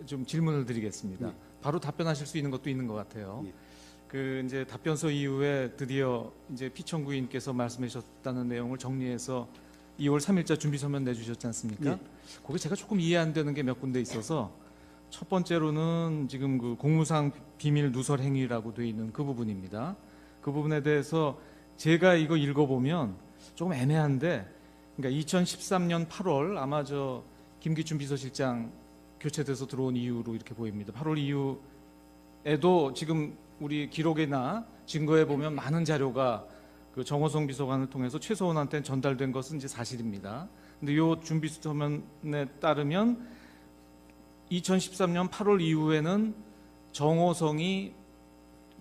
좀 질문을 드리겠습니다. 예. 바로 답변하실 수 있는 것도 있는 것 같아요. 예. 그 이제 답변서 이후에 드디어 이제 피청구인께서 말씀하셨다는 내용을 정리해서 2월 3일자 준비서면 내주셨지 않습니까? 예. 거기 제가 조금 이해 안 되는 게 몇 군데 있어서 첫 번째로는 지금 그 공무상 비밀 누설 행위라고 돼 있는 그 부분입니다. 그 부분에 대해서 제가 이거 읽어보면 조금 애매한데, 그러니까 2013년 8월 아마 저 김기춘 비서실장 교체돼서 들어온 이후로 이렇게 보입니다. 8월 이후에도 지금 우리 기록이나 증거에 보면 많은 자료가 그 정호성 비서관을 통해서 최소원한테 전달된 것은 이제 사실입니다. 근데 이 준비서면에 따르면 2013년 8월 이후에는 정호성이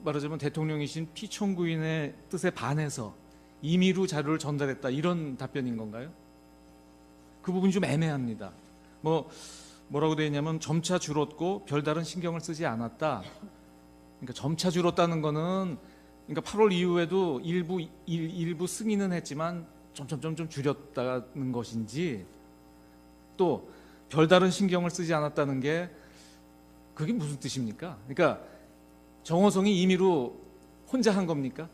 말하자면 대통령이신 피청구인의 뜻에 반해서 임의로 자료를 전달했다, 이런 답변인 건가요? 그 부분이 좀 애매합니다. 뭐라고 되어 있냐면 점차 줄었고 별다른 신경을 쓰지 않았다. 그러니까 점차 줄었다는 거는, 그러니까 8월 이후에도 일부 승인은 했지만 점점 줄였다는 것인지, 또 별다른 신경을 쓰지 않았다는 게 그게 무슨 뜻입니까? 그러니까 정호성이 임의로 혼자 한 겁니까?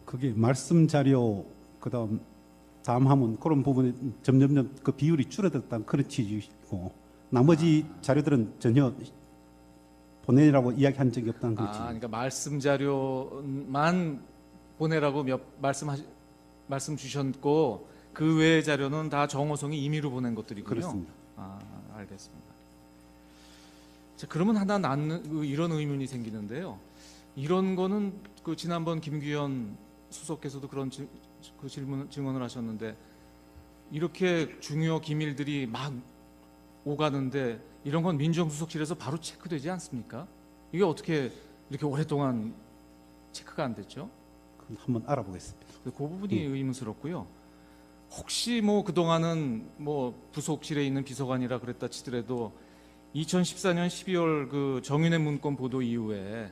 그게 말씀 자료 그다음 다음하면 그런 부분에 점점 그 비율이 줄어들었다는 그런 취지이고, 나머지 자료들은 전혀 보내라고 이야기한 적이 없다는 거지. 그러니까 말씀 자료만 보내라고 말씀 주셨고 그 외의 자료는 다 정호성이 임의로 보낸 것들이군요. 그렇습니다. 알겠습니다. 자, 그러면 하나 이런 의문이 생기는데요. 이런 거는 그 지난번 김규현 수석께서도 그런 증언을 하셨는데, 이렇게 중요 기밀들이 막 오가는데 이런 건 민정수석실에서 바로 체크되지 않습니까? 이게 어떻게 이렇게 오랫동안 체크가 안 됐죠? 한번 알아보겠습니다. 그 부분이 의문스럽고요. 혹시 그동안은 부속실에 있는 비서관이라 그랬다 치더라도 2014년 12월 그 정윤회 문건 보도 이후에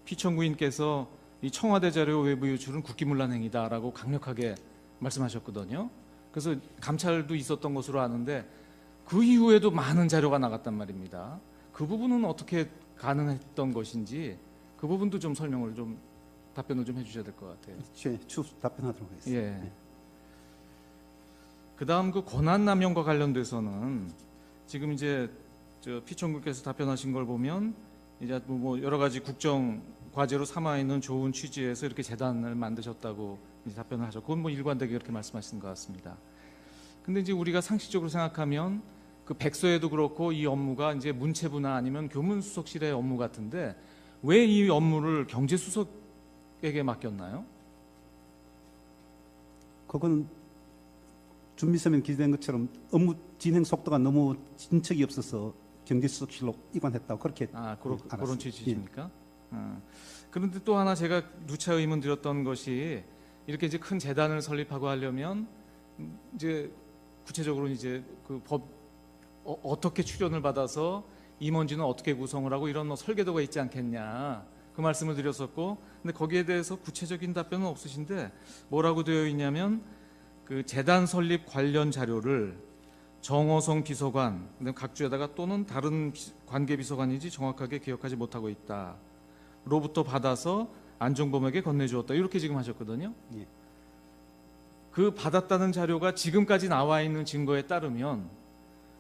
피청구인께서 이 청와대 자료 외부 유출은 국기문란 행위다라고 강력하게 말씀하셨거든요. 그래서 감찰도 있었던 것으로 아는데 그 이후에도 많은 자료가 나갔단 말입니다. 그 부분은 어떻게 가능했던 것인지 그 부분도 좀 답변을 좀 해주셔야 될 것 같아요. 추후 답변하도록 하겠습니다. 예. 그다음 그 권한남용과 관련돼서는 지금 이제 피청구께서 답변하신 걸 보면 이제 여러 가지 국정 과제로 삼아 있는 좋은 취지에서 이렇게 재단을 만드셨다고 이제 답변을 하셨고, 그건 일관되게 그렇게 말씀하시는 것 같습니다. 근데 이제 우리가 상식적으로 생각하면 그 백서에도 그렇고 이 업무가 이제 문체부나 아니면 교문수석실의 업무 같은데 왜 이 업무를 경제수석에게 맡겼나요? 그건 준비서면 기재된 것처럼 업무 진행 속도가 너무 진척이 없어서 경제수석실로 이관했다고 그렇게 그런 취지십니까? 그런데 또 하나 제가 누차 의문 드렸던 것이, 이렇게 이제 큰 재단을 설립하고 하려면 이제 구체적으로 이제 그 어떻게 출연을 받아서 임원진은 어떻게 구성을 하고 이런 설계도가 있지 않겠냐, 그 말씀을 드렸었고, 근데 거기에 대해서 구체적인 답변은 없으신데 뭐라고 되어 있냐면 그 재단 설립 관련 자료를 정호성 비서관, 각주에다가 또는 다른 관계 비서관인지 정확하게 기억하지 못하고 있다. 로부터 받아서 안종범에게 건네주었다. 이렇게 지금 하셨거든요. 예. 그 받았다는 자료가 지금까지 나와 있는 증거에 따르면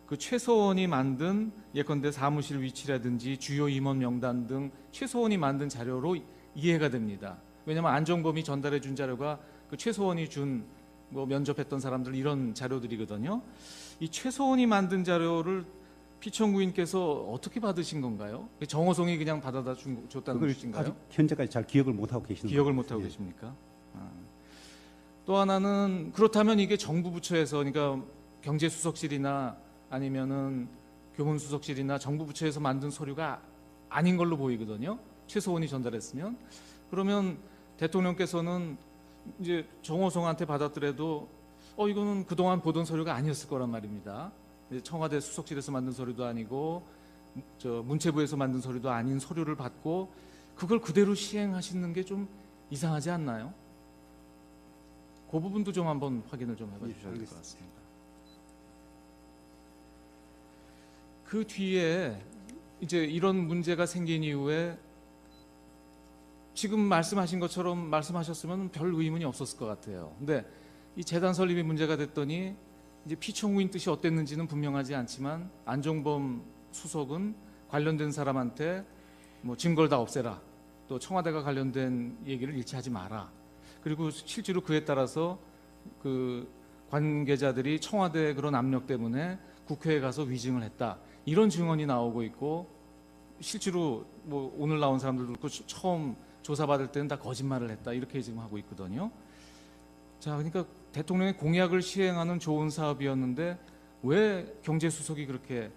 그 최서원이 만든 예컨대 사무실 위치라든지 주요 임원 명단 등 최서원이 만든 자료로 이해가 됩니다. 왜냐하면 안종범이 전달해 준 자료가 그 최서원이 준 면접했던 사람들 이런 자료들이거든요. 이 최서원이 만든 자료를 피청구인께서 어떻게 받으신 건가요? 정호성이 그냥 받아다 줬다는 뜻인가요? 아직 현재까지 잘 기억을 못하고 계시는 기억을 못하고 계십니까? 또 하나는, 그렇다면 이게 정부 부처에서, 그러니까 경제수석실이나 아니면은 교문수석실이나 정부 부처에서 만든 서류가 아닌 걸로 보이거든요. 최서원이 전달했으면. 그러면 대통령께서는 이제 정호성한테 받았더라도 이거는 그동안 보던 서류가 아니었을 거란 말입니다. 청와대 수석실에서 만든 서류도 아니고 문체부에서 만든 서류도 아닌 서류를 받고 그걸 그대로 시행하시는 게 좀 이상하지 않나요? 그 부분도 좀 한번 확인을 좀 해봐 주셔야 될 것 같습니다. 그 뒤에 이제 이런 문제가 생긴 이후에 지금 말씀하신 것처럼 말씀하셨으면 별 의문이 없었을 것 같아요. 근데 이 재단 설립이 문제가 됐더니 이제 피청구인 뜻이 어땠는지는 분명하지 않지만 안종범 수석은 관련된 사람한테 뭐 증거를 다 없애라, 또 청와대가 관련된 얘기를 일치하지 마라. 그리고 실제로 그에 따라서 그 관계자들이 청와대 그런 압력 때문에 국회에 가서 위증을 했다, 이런 증언이 나오고 있고, 실제로 뭐 오늘 나온 사람들도 그렇고 처음 조사받을 때는 다 거짓말을 했다, 이렇게 지금 하고 있거든요. 자, 그러니까 대통령의 공약을 시행하는 좋은 사업이었는데 왜 경제수석이 그렇게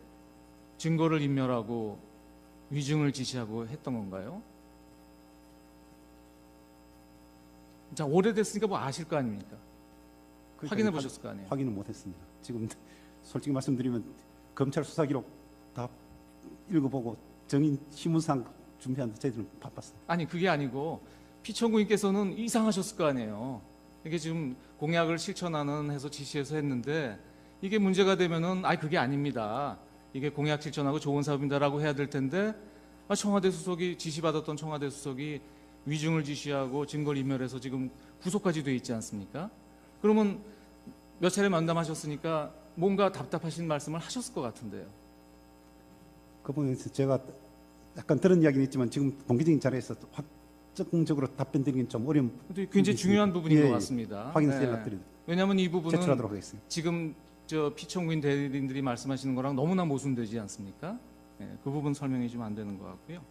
증거를 인멸하고 위증을 지시하고 했던 건가요? 자, 오래됐으니까 뭐 아실 거 아닙니까? 확인해 보셨을 거 아니에요? 확인은 못했습니다. 지금 솔직히 말씀드리면 검찰 수사 기록 다 읽어보고 정인 신문상 준비하는데 저희들은 바빴어요. 아니, 그게 아니고 피청구인께서는 이상하셨을 거 아니에요. 이게 지금 공약을 실천하는 해서 지시해서 했는데 이게 문제가 되면은 그게 아닙니다, 이게 공약 실천하고 좋은 사업입니다라고 해야 될 텐데, 청와대 수석이 지시받았던 청와대 수석이 위증을 지시하고 증거를 인멸해서 지금 구속까지 돼 있지 않습니까? 그러면 몇 차례 면담하셨으니까 뭔가 답답하신 말씀을 하셨을 것 같은데요. 그 부분에서 제가 약간 들은 이야기는 있지만 지금 공개적인 자리에서 확정적으로 답변 드리긴 좀 어려운 근데 굉장히 중요한 부분인 것 같습니다. 확인해서 연락드리도록 왜냐하면 이 부분은 제출하도록 하겠습니다. 지금 저 피청구인 대리인들이 말씀하시는 거랑 너무나 모순되지 않습니까? 그 부분 설명이 좀 안 되는 것 같고요.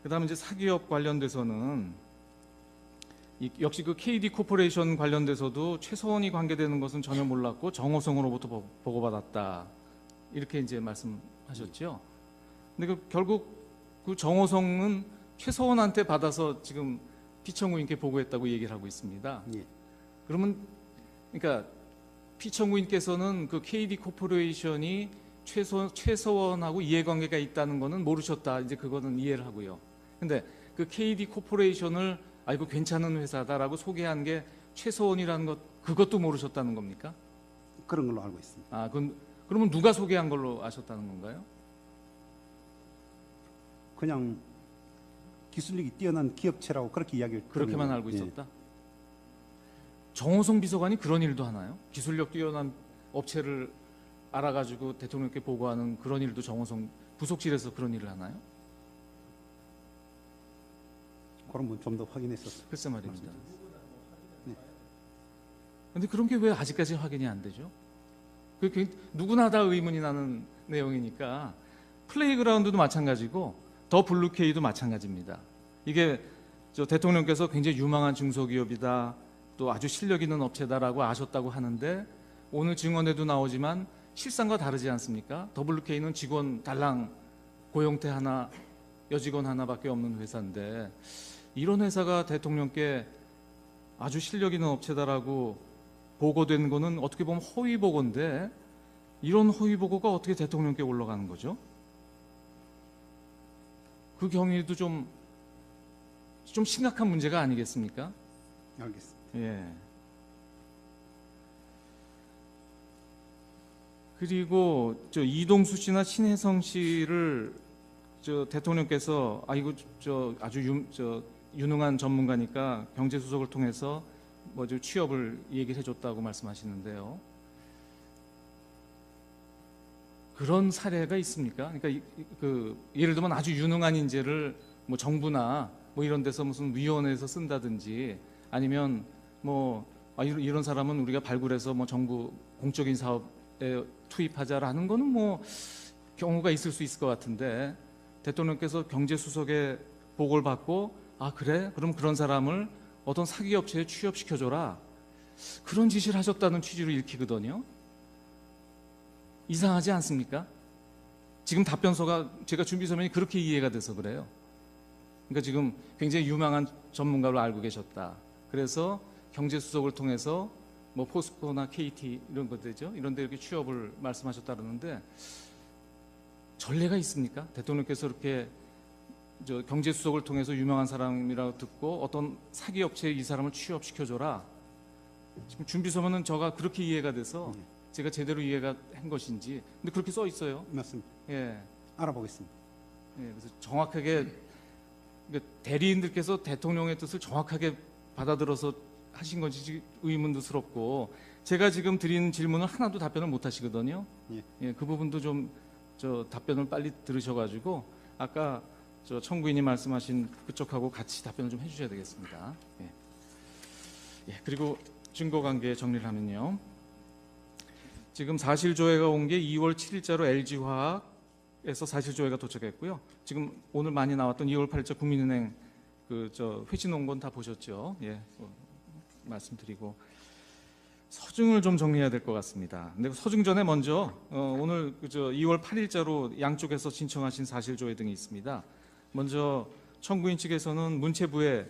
그다음에 이제 사기업 관련돼서는 역시 그 KD 코퍼레이션 관련돼서도 최서원이 관계되는 것은 전혀 몰랐고 정호성으로부터 보고받았다, 이렇게 이제 말씀하셨죠. 근데 결국 그 정호성은 최서원한테 받아서 지금 피청구인께 보고했다고 얘기를 하고 있습니다. 예. 그러면 그러니까 피청구인께서는 그 KD 코퍼레이션이 최서원하고 이해관계가 있다는 거는 모르셨다, 이제 그거는 이해를 하고요. 근데 그 KD 코퍼레이션을 이거 괜찮은 회사다라고 소개한 게 최서원이라는 것, 그것도 모르셨다는 겁니까? 그런 걸로 알고 있습니다. 그러면 누가 소개한 걸로 아셨다는 건가요? 그냥 기술력이 뛰어난 기업체라고 그렇게 이야기를 그렇게만 들으면, 알고 있었다? 정호성 비서관이 그런 일도 하나요? 기술력 뛰어난 업체를 알아가지고 대통령께 보고하는 그런 일도 정호성 부속실에서 그런 일을 하나요? 그런 부분 좀 더 확인했었어요. 글쎄 말입니다. 네. 근데 그런 게 왜 아직까지 확인이 안 되죠? 그게 누구나 다 의문이 나는 내용이니까. 플레이그라운드도 마찬가지고 더 블루케이도 마찬가지입니다. 이게 저 대통령께서 굉장히 유망한 중소기업이다, 또 아주 실력 있는 업체다라고 아셨다고 하는데 오늘 증언에도 나오지만 실상과 다르지 않습니까? 더블유케이는 직원 달랑 고용태 하나, 여직원 하나밖에 없는 회사인데 이런 회사가 대통령께 아주 실력 있는 업체다라고 보고된 거는 어떻게 보면 허위 보고인데, 이런 허위 보고가 어떻게 대통령께 올라가는 거죠? 그 경위도 좀 심각한 문제가 아니겠습니까? 알겠습니다. 예. 그리고 저 이동수 씨나 신혜성 씨를 저 대통령께서 이거 저 아주 유능한 전문가니까 경제수석을 통해서 뭐죠 취업을 얘기를 해줬다고 말씀하시는데요. 그런 사례가 있습니까? 그러니까 예를 들면 아주 유능한 인재를 뭐 정부나 뭐 이런 데서 무슨 위원회에서 쓴다든지, 아니면 뭐 이런 사람은 우리가 발굴해서 뭐 정부 공적인 사업에 투입하자라는 거는 뭐 경우가 있을 수 있을 것 같은데, 대통령께서 경제수석의 보고를 받고 그래? 그럼 그런 사람을 어떤 사기업체에 취업시켜줘라, 그런 지시를 하셨다는 취지로 읽히거든요. 이상하지 않습니까? 지금 답변서가 제가 준비 서면이 그렇게 이해가 돼서 그래요. 그러니까 지금 굉장히 유망한 전문가로 알고 계셨다, 그래서 경제수석을 통해서 뭐 포스코나 KT 이런 것들이죠, 이런 데 이렇게 취업을 말씀하셨다 그러는데 전례가 있습니까? 대통령께서 이렇게 경제수석을 통해서 유명한 사람이라고 듣고 어떤 사기업체에 이 사람을 취업시켜줘라, 지금 준비 서면은 저가 그렇게 이해가 돼서 제가 제대로 이해가 한 것인지. 근데 그렇게 써 있어요. 맞습니다. 예. 알아보겠습니다. 예, 그래서 정확하게 그러니까 대리인들께서 대통령의 뜻을 정확하게 받아들어서 하신 건지 의문스럽고, 제가 지금 드린 질문을 하나도 답변을 못 하시거든요. 예. 예, 그 부분도 좀 답변을 빨리 들으셔가지고 아까 청구인이 말씀하신 그쪽하고 같이 답변을 좀 해주셔야 되겠습니다. 예. 예, 그리고 증거관계 정리를 하면요. 지금 사실조회가 온 게 2월 7일자로 LG화학에서 사실조회가 도착했고요. 지금 오늘 많이 나왔던 2월 8일자 국민은행 회신 온 건 다 보셨죠? 예, 말씀드리고 서증을 좀 정리해야 될 것 같습니다. 근데 서증 전에 먼저 오늘 2월 8일자로 양쪽에서 신청하신 사실조회 등이 있습니다. 먼저 청구인 측에서는 문체부에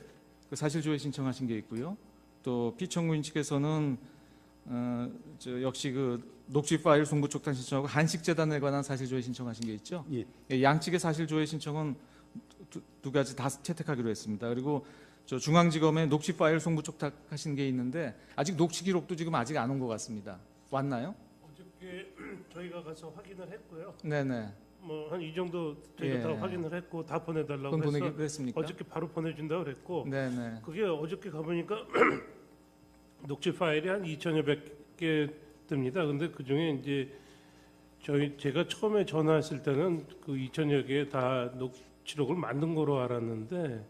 사실조회 신청하신 게 있고요. 또 피청구인 측에서는 역시 녹취 파일 송부 촉단 신청하고 한식재단에 관한 사실조회 신청하신 게 있죠. 예. 예, 양측의 사실조회 신청은 두 가지 다 채택하기로 했습니다. 그리고 중앙지검에 녹취 파일 송부 촉탁하신 게 있는데 아직 녹취 기록도 지금 아직 안 온 것 같습니다. 왔나요? 어저께 저희가 가서 확인을 했고요. 네네. 뭐 한 이 정도 저희가 예. 다 확인을 했고 다 보내달라고 그건 해서 보내기로 했습니까? 어저께 바로 보내준다고 그랬고 네네. 그게 어저께 가보니까 녹취 파일이 한 2,000여 개 뜹니다. 근데 그 중에 이제 제가 처음에 전화했을 때는 그 2,000여 개 다 녹취록을 만든 거로 알았는데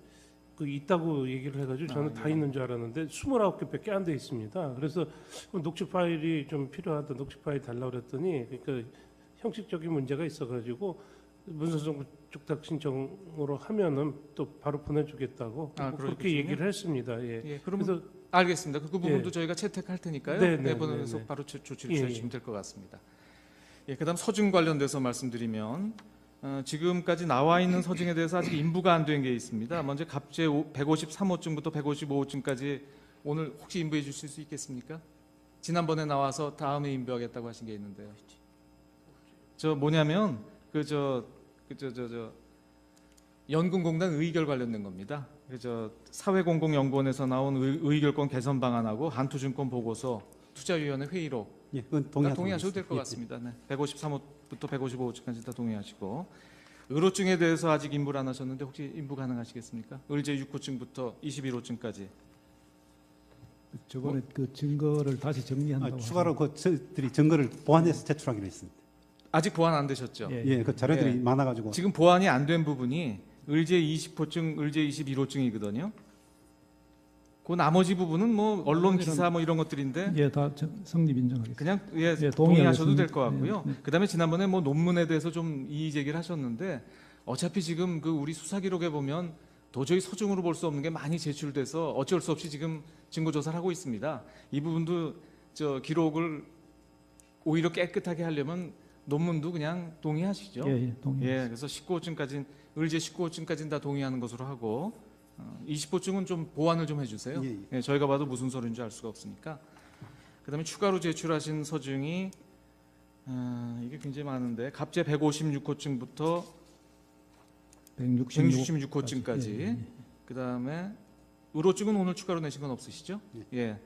그 있다고 얘기를 해가지고 저는 다 예. 있는 줄 알았는데 29개밖에 안 돼 있습니다. 그래서 녹취 파일이 좀 필요하다, 녹취 파일 달라고 그랬더니 그러니까 형식적인 문제가 있어가지고 문서송 촉탁 신청으로 하면은 또 바로 보내주겠다고 뭐 그렇게 그렇군요. 얘기를 했습니다. 예. 예, 그러면 그래서 알겠습니다. 그 부분도 예. 저희가 채택할 테니까요. 네, 네, 내보내서 네, 네. 바로 조치를 예, 취하시면 될 것 같습니다. 예, 그다음 서증 관련돼서 말씀드리면 지금까지 나와 있는 서증에 대해서 아직 인부가 안 된 게 있습니다. 먼저 갑제 153호증부터 155호증까지 오늘 혹시 인부해 주실 수 있겠습니까? 지난번에 나와서 다음에 인부하겠다고 하신 게 있는데요. 뭐냐면 연금공단 의결 관련된 겁니다. 사회공공연구원에서 나온 의결권 개선 방안하고 한투증권 보고서 투자위원회 회의록 예, 그건 다 동의하셔도 될 것 예, 같습니다. 네. 153호부터 155호까지 다 동의하시고, 의료증에 대해서 아직 인부를 안 하셨는데 혹시 인부 가능하시겠습니까? 의제 6호증부터 21호증까지. 저번에 그 증거를 다시 정리한다고. 추가로 저희들이 증거를 보완해서 제출하기로 했습니다. 아직 보완 안 되셨죠? 예. 예, 그 자료들이 예. 많아가지고 지금 보완이 안 된 부분이 의제 20호증, 의제 21호증이거든요. 그 나머지 부분은 뭐 언론 기사 뭐 이런 것들인데 예, 다 성립 인정하겠습니다. 그냥 예, 동의하셔도 동의하겠습니다. 될 것 같고요. 예, 예. 그다음에 지난번에 뭐 논문에 대해서 좀 이의 제기를 하셨는데 어차피 지금 우리 수사 기록에 보면 도저히 서증으로 볼 수 없는 게 많이 제출돼서 어쩔 수 없이 지금 증거 조사를 하고 있습니다. 이 부분도 기록을 오히려 깨끗하게 하려면 논문도 그냥 동의하시죠. 예, 예, 동의. 예, 그래서 19호증까지 의제 19호증까지는 다 동의하는 것으로 하고 20호증은 좀 보완을 좀 해주세요. 예, 예. 예, 저희가 봐도 무슨 서류인지 알 수가 없으니까. 그다음에 추가로 제출하신 서증이 이게 굉장히 많은데 갑제 156호증부터 166호증까지. 예, 예. 그다음에 의료증은 오늘 추가로 내신 건 없으시죠? 예.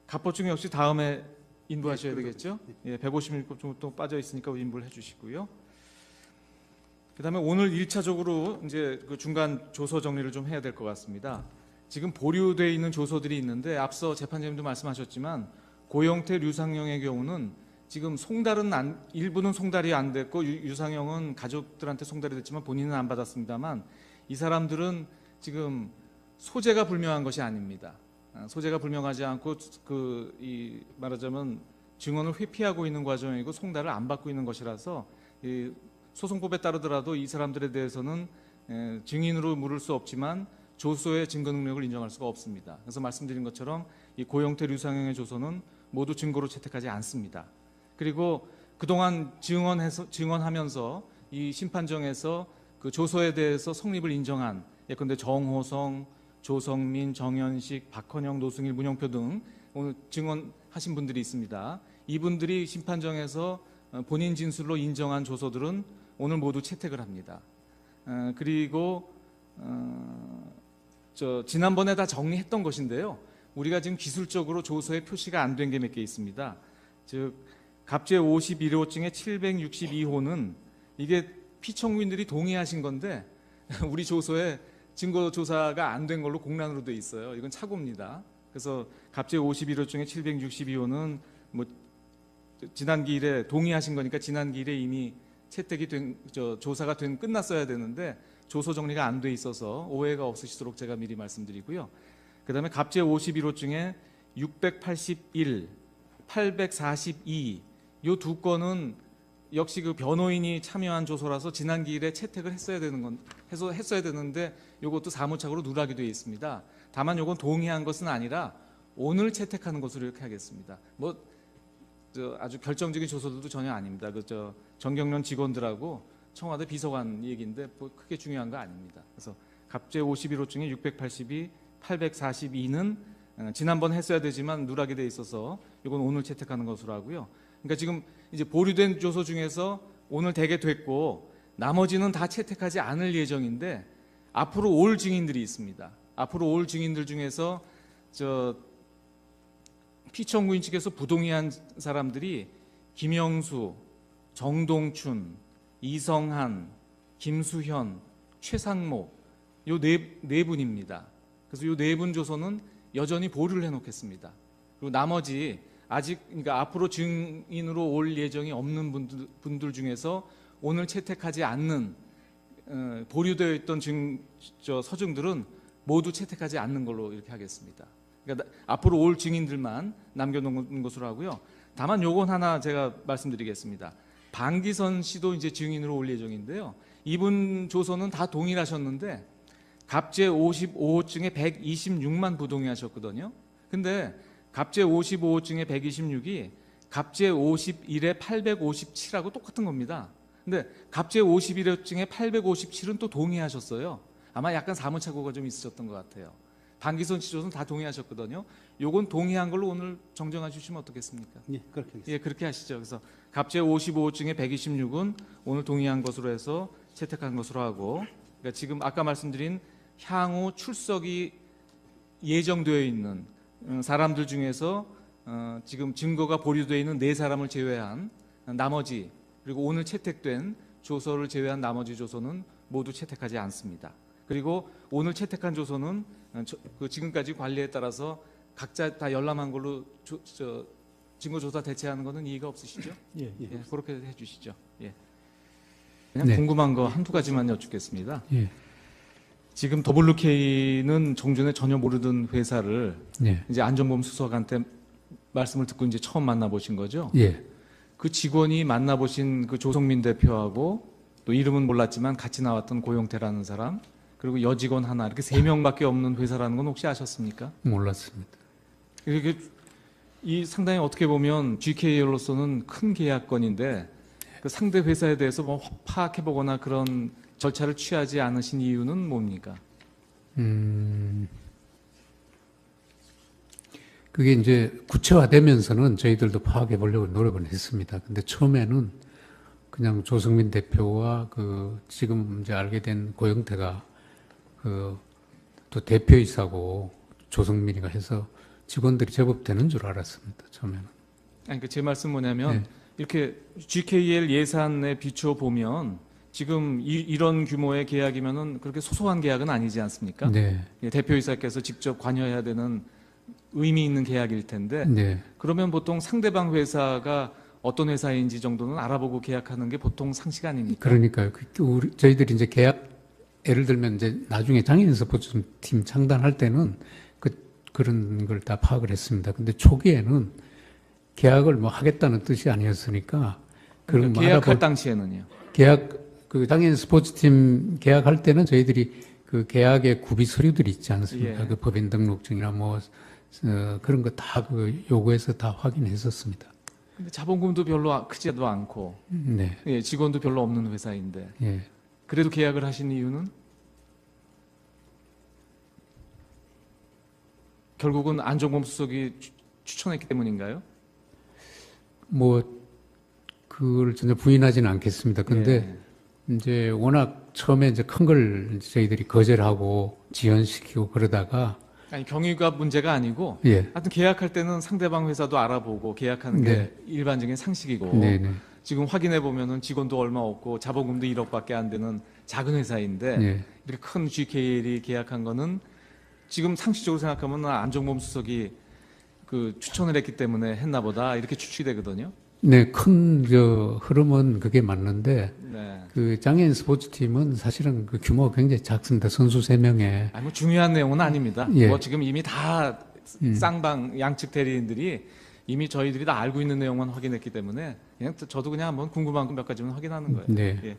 갑보증 역시 다음에 인부하셔야 되겠죠? 예, 156호증 또 빠져 있으니까 인부를 해주시고요. 그다음에 오늘 1차적으로 이제 그 중간 조서 정리를 좀 해야 될 것 같습니다. 지금 보류되어 있는 조서들이 있는데 앞서 재판장님도 말씀하셨지만 고영태, 류상영의 경우는 지금 일부는 송달이 안 됐고 유상영은 가족들한테 송달이 됐지만 본인은 안 받았습니다만 이 사람들은 지금 소재가 불명한 것이 아닙니다. 소재가 불명하지 않고 말하자면 증언을 회피하고 있는 과정이고 송달을 안 받고 있는 것이라서 이 소송법에 따르더라도 이 사람들에 대해서는 증인으로 물을 수 없지만 조서의 증거 능력을 인정할 수가 없습니다. 그래서 말씀드린 것처럼 이 고영태, 류상영의 조서는 모두 증거로 채택하지 않습니다. 그리고 그동안 증언하면서 이 심판정에서 그 조서에 대해서 성립을 인정한 예컨대 정호성, 조성민, 정현식, 박헌영, 노승일, 문영표 등 오늘 증언하신 분들이 있습니다. 이분들이 심판정에서 본인 진술로 인정한 조서들은 오늘 모두 채택을 합니다. 그리고 지난번에 다 정리했던 것인데요. 우리가 지금 기술적으로 조서에 표시가 안 된 게 몇 개 있습니다. 즉 갑제 51호증의 762호는 이게 피청구인들이 동의하신 건데 우리 조서에 증거 조사가 안 된 걸로 공란으로 돼 있어요. 이건 착오입니다. 그래서 갑제 51호증의 762호는 뭐 지난 기일에 동의하신 거니까 지난 기일에 이미 채택이 된 조사가 된 끝났어야 되는데 조서 정리가 안 돼 있어서 오해가 없으시도록 제가 미리 말씀드리고요. 그다음에 갑제 51호증에 681, 842 요 두 건은 역시 그 변호인이 참여한 조서라서 지난 기일에 채택을 했어야 되는데 요것도 사무착오로 누락이 되어 있습니다. 다만 요건 동의한 것은 아니라 오늘 채택하는 것으로 이렇게 하겠습니다. 아주 결정적인 조서들도 전혀 아닙니다. 정경련 직원들하고 청와대 비서관 얘기인데 뭐 크게 중요한 거 아닙니다. 그래서 갑제 51호증에 682, 842는 지난번 했어야 되지만 누락이 돼 있어서 이건 오늘 채택하는 것으로 하고요. 그러니까 지금 이제 보류된 조서 중에서 오늘 되게 됐고 나머지는 다 채택하지 않을 예정인데 앞으로 올 증인들이 있습니다. 앞으로 올 증인들 중에서 피청구인 측에서 부동의한 사람들이 김영수, 정동춘, 이성한, 김수현, 최상목 요 네 분입니다. 그래서 요 네 분 조서는 여전히 보류를 해놓겠습니다. 그리고 나머지 아직 그러니까 앞으로 증인으로 올 예정이 없는 분들 중에서 오늘 채택하지 않는 보류되어 있던 서증들은 모두 채택하지 않는 걸로 이렇게 하겠습니다. 그러니까 앞으로 올 증인들만 남겨놓은 것으로 하고요. 다만 요건 하나 제가 말씀드리겠습니다. 방기선 씨도 이제 증인으로 올 예정인데요. 이분 조서는 다 동일하셨는데 갑제 55호증에 126만 부동의하셨거든요. 근데 갑제 55호증에 126이 갑제 51에 857하고 똑같은 겁니다. 근데 갑제 51호증에 857은 또 동의하셨어요. 아마 약간 사무착오가 좀 있으셨던 것 같아요. 방기선 씨 조서는 다 동의하셨거든요. 요건 동의한 걸로 오늘 정정해 주시면 어떻겠습니까? 예, 그렇게 하겠습니다. 예, 그렇게 하시죠. 그래서 갑제 55호증에 126은 오늘 동의한 것으로 해서 채택한 것으로 하고, 그러니까 지금 아까 말씀드린 향후 출석이 예정되어 있는 사람들 중에서 지금 증거가 보류되어 있는 4사람을 제외한 나머지, 그리고 오늘 채택된 조서를 제외한 나머지 조서는 모두 채택하지 않습니다. 그리고 오늘 채택한 조서는 지금까지 관리에 따라서 각자 다 열람한 걸로 증거조사 대체하는 것은 이의가 없으시죠? 예. 예, 그렇게 해주시죠. 예. 그냥 네. 궁금한 거 한두 가지만 여쭙겠습니다. 예. 지금 WK는 정준에 전혀 모르던 회사를 예. 이제 안전보험 수석한테 말씀을 듣고 이제 처음 만나보신 거죠? 예. 그 직원이 만나보신 그 조성민 대표하고 또 이름은 몰랐지만 같이 나왔던 고용태라는 사람, 그리고 여직원 하나, 이렇게 3명밖에 없는 회사라는 건 혹시 아셨습니까? 몰랐습니다. 이렇게 이 상당히 어떻게 보면 GKL로서는 큰 계약건인데 그 상대 회사에 대해서 뭐 파악해 보거나 그런 절차를 취하지 않으신 이유는 뭡니까? 그게 이제 구체화되면서는 저희들도 파악해 보려고 노력을 했습니다. 근데 처음에는 그냥 조성민 대표와 지금 이제 알게 된 고영태가 또 대표이사고 조성민이가 해서 직원들이 제법 되는 줄 알았습니다. 처음에는. 아니, 그 제 말씀 뭐냐면 네. 이렇게 GKL 예산에 비추어 보면 지금 이런 규모의 계약이면은 그렇게 소소한 계약은 아니지 않습니까? 네. 예, 대표이사께서 직접 관여해야 되는 의미 있는 계약일 텐데 네. 그러면 보통 상대방 회사가 어떤 회사인지 정도는 알아보고 계약하는 게 보통 상식 아닙니까? 그러니까요. 저희들이 이제 계약, 예를 들면 이제 나중에 장애인 스포츠팀 창단할 때는 그런 걸 다 파악을 했습니다. 근데 초기에는 계약을 뭐 하겠다는 뜻이 아니었으니까 그런 그러니까 계약할 당시에는요. 장애인 스포츠팀 계약할 때는 저희들이 그 계약의 구비 서류들이 있지 않습니까? 예. 그 법인 등록증이나 그런 거 다 요구해서 다 확인했었습니다. 근데 자본금도 별로 크지도 않고 네. 예, 직원도 별로 없는 회사인데 예. 그래도 계약을 하신 이유는 결국은 안종범 수석이 추천했기 때문인가요? 그걸 전혀 부인하지는 않겠습니다. 근데 이제 워낙 처음에 이제 큰 걸 저희들이 거절하고 지연시키고 그러다가 아니 경위가 문제가 아니고 예. 하여튼 계약할 때는 상대방 회사도 알아보고 계약하는 게 네. 일반적인 상식이고 네네. 지금 확인해 보면은 직원도 얼마 없고 자본금도 1억밖에 안 되는 작은 회사인데 예. 이렇게 큰 GKL이 계약한 거는 지금 상식적으로 생각하면 안종범 수석이 그 추천을 했기 때문에 했나 보다 이렇게 추측이 되거든요. 네, 큰 흐름은 그게 맞는데 네. 그 장애인 스포츠팀은 사실은 그 규모가 굉장히 작습니다. 선수 3명에. 아니 뭐 중요한 내용은 아닙니다. 예. 뭐 지금 이미 다 쌍방 양측 대리인들이 이미 저희들이 다 알고 있는 내용만 확인했기 때문에 그냥 저도 그냥 한번 궁금한 거 몇 가지만 확인하는 거예요. 네. 예.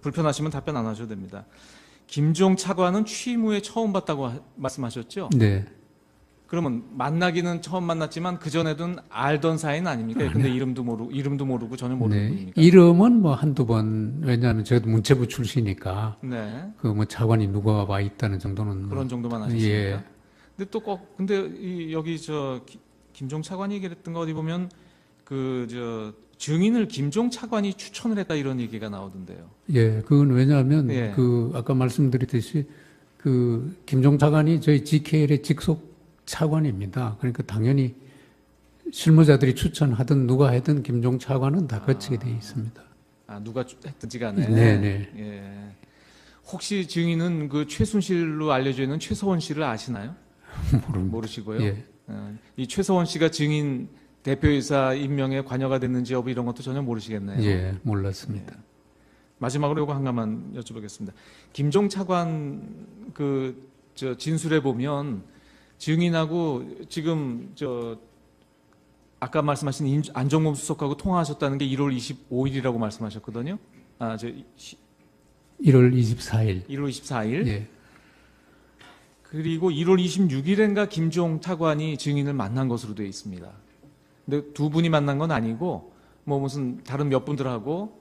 불편하시면 답변 안 하셔도 됩니다. 김종 차관은 취임 후에 처음 봤다고 말씀하셨죠? 네. 그러면 만나기는 처음 만났지만 그 전에는 알던 사이는 아닙니까? 근데 이름도 모르고 전혀 모르는 네. 분입니까? 이름은 뭐 한두 번, 왜냐하면 저도 문체부 출신이니까 네. 그 뭐 차관이 누가 와 있다는 정도는 뭐 그런 정도만 하셨습니까? 예. 근데 또 근데 여기 김종 차관이 얘기했던 거 어디 보면 증인을 김종 차관이 추천을 했다 이런 얘기가 나오던데요. 예, 그건 왜냐하면 예. 그 아까 말씀드렸듯이 그 김종 차관이 저희 GKL의 직속 차관입니다. 그러니까 당연히 실무자들이 추천하든 누가 하든 김종 차관은 다 거치게 돼 있습니다. 아 누가 했든지 간에. 네네. 예. 혹시 증인은 그 최순실로 알려져 있는 최서원 씨를 아시나요? 모르시고요. 예. 이 최서원 씨가 증인 대표이사 임명에 관여가 됐는지 여부 이런 것도 전혀 모르시겠네요. 예, 몰랐습니다. 마지막으로 이거 한 가만 여쭤보겠습니다. 김종 차관 진술에 보면 증인하고 지금 아까 말씀하신 안종범 수석하고 통화하셨다는 게 1월 25일이라고 말씀하셨거든요. 1월 24일. 1월 24일. 예. 그리고 1월 26일엔가 김종 차관이 증인을 만난 것으로 되어 있습니다. 근데 두 분이 만난 건 아니고 뭐 무슨 다른 몇 분들하고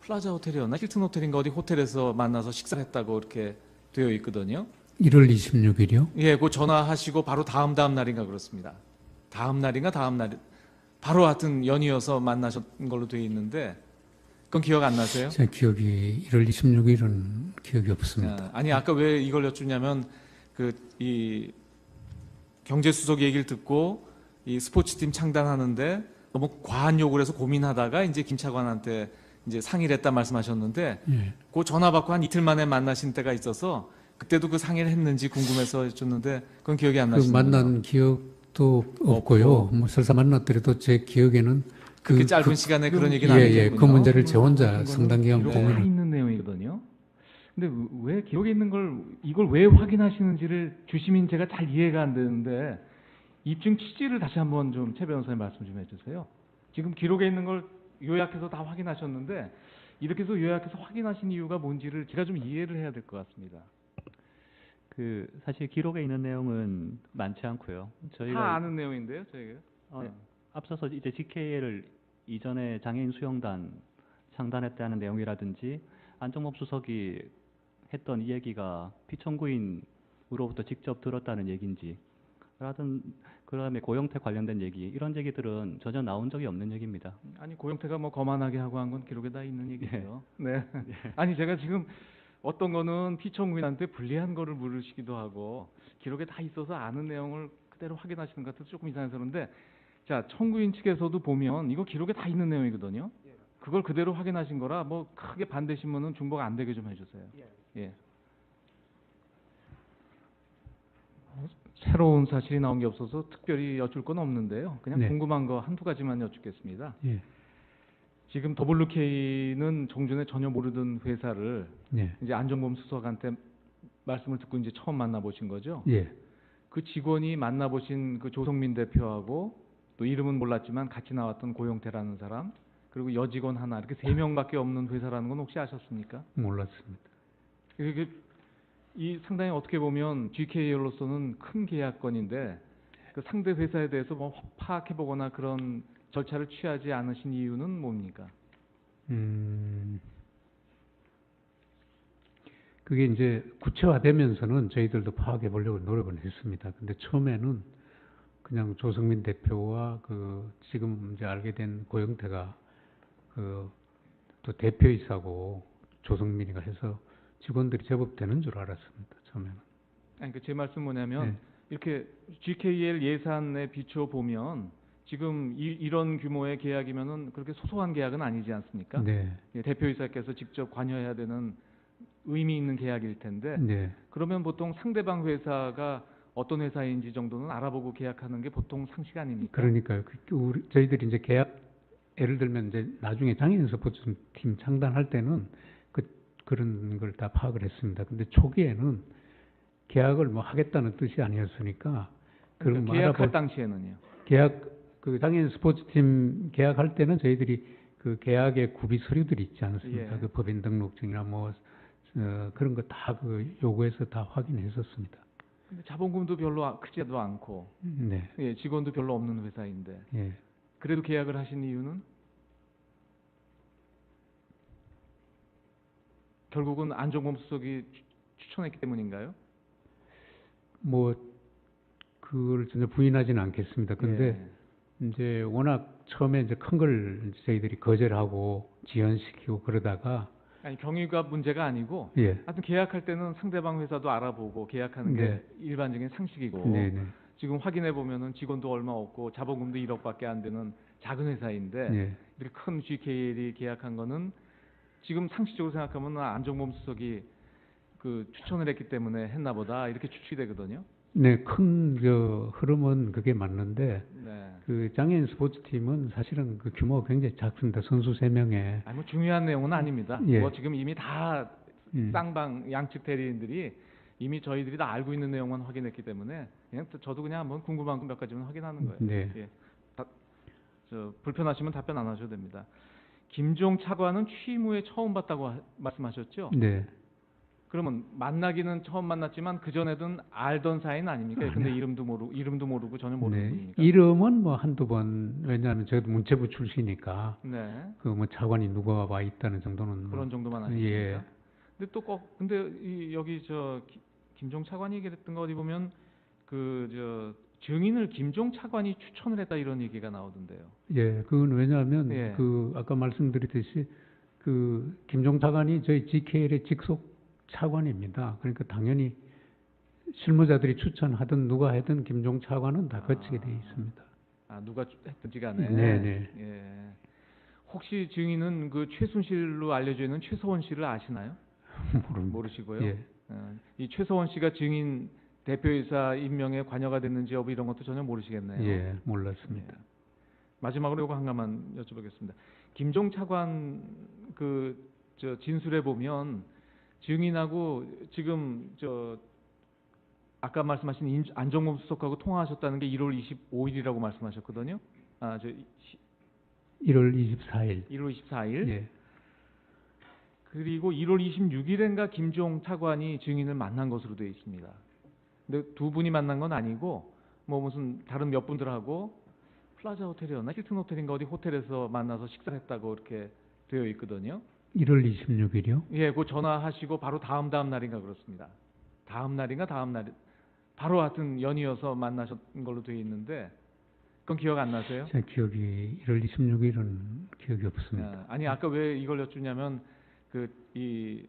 플라자 호텔이었나 힐튼 호텔인가 어디 호텔에서 만나서 식사했다고 이렇게 되어 있거든요. 1월 26일이요? 예, 그 전화하시고 바로 다음 날인가 그렇습니다. 다음 날 바로 하여튼 연이어서 만나셨던 걸로 되어 있는데 그건 기억 안 나세요? 제 기억이 1월 26일은 기억이 없습니다. 아니 아까 왜 이걸 여쭙냐면 이 경제수석 얘기를 듣고 이 스포츠팀 창단하는데 너무 과한 요구를 해서 고민하다가 이제 김 차관한테 이제 상의를 했다 말씀하셨는데 예. 그 전화 받고 한 이틀 만에 만나신 때가 있어서 그때도 그 상의를 했는지 궁금해서 여쭙는데 그건 기억이 안 그 나시는군요. 만난 기억도 없고요. 뭐 설사 만났더라도 제 기억에는 그렇게 짧은 시간에 그런 얘기는 안 예, 하셨군요. 그 문제를 제 혼자 상당 기간 기록에 고민을 있는 내용이거든요. 근데 왜 기록에 있는 걸 이걸 왜 확인하시는지를 주시민 제가 잘 이해가 안 되는데 입증 취지를 다시 한번 좀 최 변호사님 말씀 좀 해주세요. 지금 기록에 있는 걸 요약해서 다 확인하셨는데 이렇게 해서 요약해서 확인하신 이유가 뭔지를 제가 좀 이해를 해야 될 것 같습니다. 사실 기록에 있는 내용은 많지 않고요. 다 저희가 아는 내용인데요, 저희가. 네. 앞서서 이제 GKL을 이전에 장애인 수영단 창단했다는 내용이라든지 안종범 수석이 했던 이 얘기가 피청구인으로부터 직접 들었다는 얘기인지 라든 그다음에 고영태 관련된 얘기 이런 얘기들은 전혀 나온 적이 없는 얘기입니다. 아니 고영태가 뭐 거만하게 하고 한 건 기록에 다 있는 얘기죠. 네. 아니 제가 지금 어떤 거는 피청구인한테 불리한 거를 물으시기도 하고 기록에 다 있어서 아는 내용을 그대로 확인하시는 것 같아서 조금 이상해서 그런데 자 청구인 측에서도 보면 이거 기록에 다 있는 내용이거든요. 그걸 그대로 확인하신 거라 뭐 크게 반대 신문은 중복 안 되게 좀 해주세요. 예. 새로운 사실이 나온 게 없어서 특별히 여쭐 건 없는데요. 그냥 네. 궁금한 거 한두 가지만 여쭙겠습니다. 예. 지금 WK는 종전에 전혀 모르던 회사를 예. 이제 안종범 수석한테 말씀을 듣고 이제 처음 만나보신 거죠. 예. 그 직원이 만나보신 그 조성민 대표하고 또 이름은 몰랐지만 같이 나왔던 고영태라는 사람 그리고 여직원 하나 이렇게 3명밖에 없는 회사라는 건 혹시 아셨습니까? 몰랐습니다. 이게 이 상당히 어떻게 보면 GKL로서는 큰 계약건인데 그 상대 회사에 대해서 뭐 파악해 보거나 그런 절차를 취하지 않으신 이유는 뭡니까? 그게 이제 구체화되면서는 저희들도 파악해 보려고 노력을 했습니다. 근데 처음에는 그냥 조성민 대표와 그 지금 이제 알게 된 고영태가 그 또 대표이사고 조성민이가 해서 직원들이 제법 되는 줄 알았습니다. 처음에는. 아니 그 제 말씀 뭐냐면 네. 이렇게 GKL 예산에 비춰 보면 지금 이런 규모의 계약이면은 그렇게 소소한 계약은 아니지 않습니까? 네. 예, 대표이사께서 직접 관여해야 되는 의미 있는 계약일 텐데 네. 그러면 보통 상대방 회사가 어떤 회사인지 정도는 알아보고 계약하는 게 보통 상식 아닙니까? 그러니까요. 저희들이 이제 계약 예를 들면 이제 나중에 장애인 스포츠팀 창단할 때는 그런 걸 다 파악을 했습니다. 근데 초기에는 계약을 뭐 하겠다는 뜻이 아니었으니까 그런 그러니까 뭐 계약할 알아볼- 당시에는요. 계약 그 장애인 스포츠팀 계약할 때는 저희들이 그 계약의 구비 서류들이 있지 않습니까? 예. 그 법인 등록증이나 뭐 그런 거 다 그 요구해서 다 확인했었습니다. 근데 자본금도 별로 크지도 않고 네. 예, 직원도 별로 없는 회사인데 예. 그래도 계약을 하신 이유는 결국은 안종범 수석이 추천했기 때문인가요? 뭐 그걸 전혀 부인하지는 않겠습니다. 근데 예. 이제 워낙 처음에 이제 큰 걸 저희들이 거절하고 지연시키고 그러다가 아니 경위가 문제가 아니고 예. 하여튼 계약할 때는 상대방 회사도 알아보고 계약하는 게 네. 일반적인 상식이고 네네. 지금 확인해 보면은 직원도 얼마 없고 자본금도 1억밖에 안 되는 작은 회사인데 예. 이렇게 큰 GKL이 계약한 거는 지금 상식적으로 생각하면 안종범 수석이 그 추천을 했기 때문에 했나 보다 이렇게 추측이 되거든요. 네, 큰 흐름은 그게 맞는데 네. 그 장애인 스포츠팀은 사실은 그 규모가 굉장히 작습니다. 선수 3명에. 아니 뭐 중요한 내용은 아닙니다. 예. 뭐 지금 이미 다 쌍방 양측 대리인들이 이미 저희들이 다 알고 있는 내용만 확인했기 때문에 그냥 저도 그냥 한번 궁금한 거 몇 가지만 확인하는 거예요. 네. 예. 불편하시면 답변 안 하셔도 됩니다. 김종 차관은 취임 후에 처음 봤다고 말씀하셨죠? 네. 그러면 만나기는 처음 만났지만 그 전에든 알던 사이는 아닙니까? 근데 이름도 모르고 전혀 모르는 네. 분입니까? 이름은 뭐 한두 번, 왜냐하면 저도 문체부 출신이니까 네. 그 뭐 차관이 누가 와 있다는 정도는 뭐 그런 정도만 아십니까? 예. 근데 또 근데 여기 김종 차관이 얘기했던 거 어디 보면 증인을 김종 차관이 추천을 했다 이런 얘기가 나오던데요. 예, 그건 왜냐하면 예. 그 아까 말씀드렸듯이 그 김종 차관이 저희 GKL의 직속 차관입니다. 그러니까 당연히 실무자들이 추천하든 누가 하든 김종 차관은 다 거치게 돼 있습니다. 아 누가 했든지 간에. 네네. 예. 혹시 증인은 그 최순실로 알려져 있는 최서원 씨를 아시나요? 모르시고요. 예. 이 최서원 씨가 증인 대표이사 임명에 관여가 됐는지 여부 이런 것도 전혀 모르시겠네요. 예, 몰랐습니다. 마지막으로 이거 한 가만 여쭤보겠습니다. 김종 차관 진술에 보면 증인하고 지금 아까 말씀하신 안종범 수석하고 통화하셨다는 게 1월 25일이라고 말씀하셨거든요. 1월 24일. 1월 24일. 예. 그리고 1월 26일인가 김종 차관이 증인을 만난 것으로 되어 있습니다. 근데 두 분이 만난 건 아니고 뭐 무슨 다른 몇 분들하고 플라자 호텔이었나 힐튼 호텔인가 어디 호텔에서 만나서 식사를 했다고 이렇게 되어 있거든요. 1월 26일이요? 예, 그 전화하시고 바로 다음 날인가 그렇습니다. 다음 날 바로 하여튼 연이어서 만나셨던 걸로 되어 있는데 그건 기억 안 나세요? 제 기억이 1월 26일은 기억이 없습니다. 아니 아까 왜 이걸 여쭙냐면 이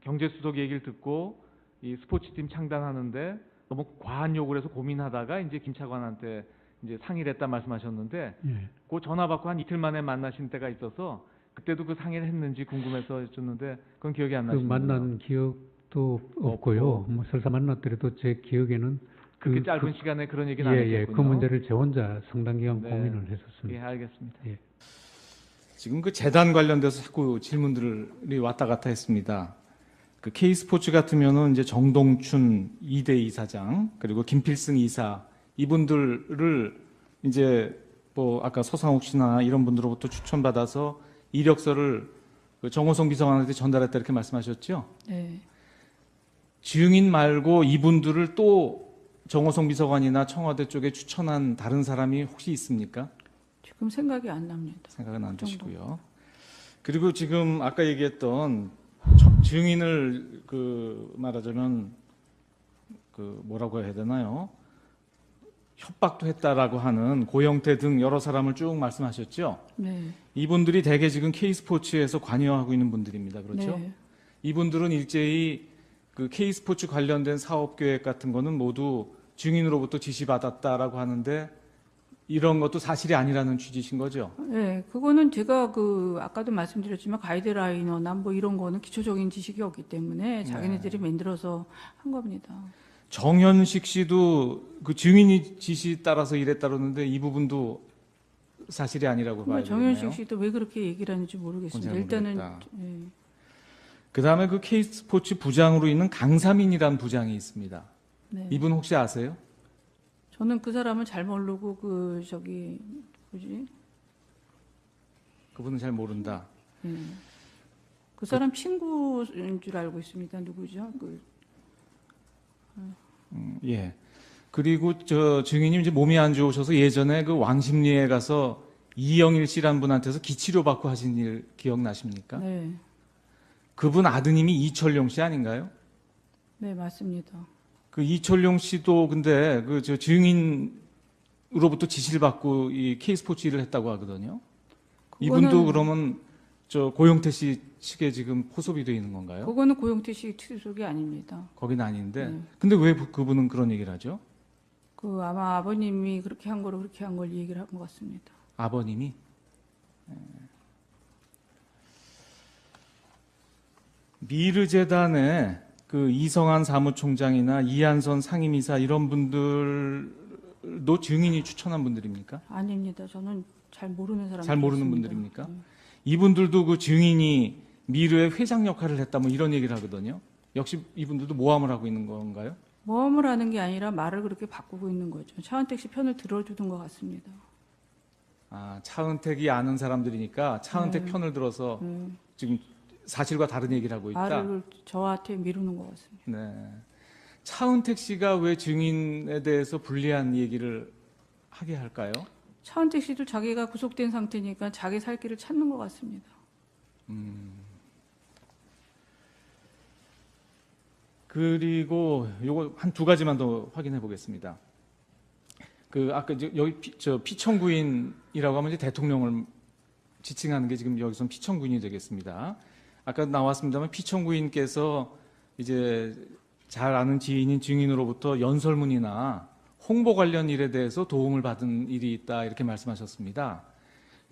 경제수석 얘기를 듣고 이 스포츠팀 창단하는데 너무 과한 요구를 해서 고민하다가 이제 김 차관한테 이제 상의를 했다 말씀하셨는데 예. 그 전화 받고 한 이틀 만에 만나신 때가 있어서 그때도 그 상의를 했는지 궁금해서 여쭙는데 그건 기억이 안 그 나시는군요. 만난 기억도 없고요. 뭐 설사 만났더라도 제 기억에는 그렇게 짧은 시간에 그런 얘기는 안 예, 했겠군요. 그 문제를 제 혼자 상당 기간 네. 고민을 예, 했었습니다. 알겠습니다. 예. 지금 그 재단 관련돼서 자꾸 질문들이 왔다 갔다 했습니다. 그 K스포츠 같으면은 이제 정동춘 2대 이사장 그리고 김필승 이사 이분들을 이제 뭐 아까 서상욱 씨나 이런 분들로부터 추천받아서 이력서를 그 정호성 비서관한테 전달했다 이렇게 말씀하셨죠? 네. 증인 말고 이분들을 또 정호성 비서관이나 청와대 쪽에 추천한 다른 사람이 혹시 있습니까? 지금 생각이 안 납니다. 생각은 안 그 정도. 드시고요. 그리고 지금 아까 얘기했던 증인을 말하자면 뭐라고 해야 되나요? 협박도 했다라고 하는 고영태 등 여러 사람을 쭉 말씀하셨죠? 네. 이분들이 대개 지금 K스포츠에서 관여하고 있는 분들입니다. 그렇죠? 네. 이분들은 일제히 그 K스포츠 관련된 사업 계획 같은 거는 모두 증인으로부터 지시받았다라고 하는데 이런 것도 사실이 아니라는 취지신 거죠? 네, 그거는 제가 아까도 말씀드렸지만 가이드라이너나 뭐 이런 거는 기초적인 지식이 없기 때문에 자기네들이 만들어서 한 겁니다. 정현식 씨도 그 증인이 지시 따라서 이랬다 그러는데 이 부분도 사실이 아니라고 봐야 되겠네요. 정현식 씨도 왜 그렇게 얘기를 하는지 모르겠습니다. 잘 일단은 모르겠다. 예. 그다음에 그 K스포츠 부장으로 있는 강사민이라는 부장이 있습니다. 네. 이분 혹시 아세요? 저는 그 사람을 잘 모르고 뭐지? 그분은 잘 모른다. 예. 그 사람 친구인 줄 알고 있습니다. 누구죠? 예. 그리고 저 증인님 이제 몸이 안 좋으셔서 예전에 그 왕십리에 가서 이영일 씨란 분한테서 기치료 받고 하신 일 기억나십니까? 네, 그분 아드님이 이철용 씨 아닌가요? 네 맞습니다. 그 이철용 씨도 근데 그 저 증인으로부터 지시를 받고 이 K스포츠 일을 했다고 하거든요. 이분도 그러면 저 고용태 씨 측에 지금 포섭이 돼 있는 건가요? 그거는 고용태 씨 소속이 아닙니다. 거긴 아닌데. 네. 근데 왜 그분은 그런 얘기를 하죠? 아마 아버님이 그렇게 한 거로 그렇게 한 걸 얘기를 한 것 같습니다. 아버님이? 미르재단에 그 이성한 사무총장이나 이한선 상임이사 이런 분들도 증인이 추천한 분들입니까? 아닙니다. 저는 잘 모르는 사람. 잘 모르는 분들입니까? 이분들도 그 증인이 미르의 회장 역할을 했다 뭐 이런 얘기를 하거든요. 역시 이분들도 모함을 하고 있는 건가요? 모험을 하는 게 아니라 말을 그렇게 바꾸고 있는 거죠. 차은택 씨 편을 들어주는 것 같습니다. 아, 차은택이 아는 사람들이니까 차은택 네. 편을 들어서 지금 사실과 다른 얘기를 하고 있다. 말을 저한테 미루는 것 같습니다. 네. 차은택 씨가 왜 증인에 대해서 불리한 얘기를 하게 할까요? 차은택 씨도 자기가 구속된 상태니까 자기 살 길을 찾는 것 같습니다. 그리고 요거 한 두 가지만 더 확인해 보겠습니다. 그 아까 여기 피청구인이라고 하면 이제 대통령을 지칭하는 게 지금 여기서는 피청구인이 되겠습니다. 아까 나왔습니다만 피청구인께서 이제 잘 아는 지인인 증인으로부터 연설문이나 홍보 관련 일에 대해서 도움을 받은 일이 있다 이렇게 말씀하셨습니다.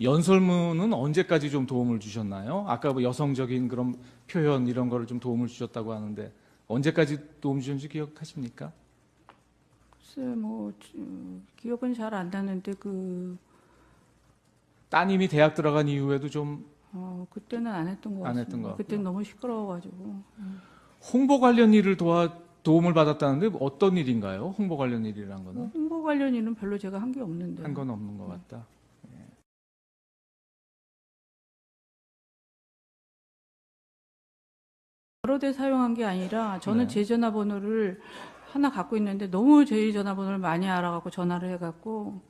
연설문은 언제까지 좀 도움을 주셨나요? 아까 뭐 여성적인 그런 표현 이런 거를 좀 도움을 주셨다고 하는데 언제까지 도움 주셨는지 기억하십니까? 글쎄 기억은 잘 안 나는데 따님이 대학 들어간 이후에도 좀 그때는 안 했던 것 안 같습니다. 했던 것 같고요. 그때는 너무 시끄러워가지고. 홍보 관련 일을 도움을 받았다는데 어떤 일인가요? 홍보 관련 일이란 거는? 홍보 관련 일은 별로 제가 한 게 없는데. 한 건 없는 것 같다. 여러 대 사용한 게 아니라 저는 네. 제 전화번호를 하나 갖고 있는데 너무 제 전화번호를 많이 알아갖고 전화를 해갖고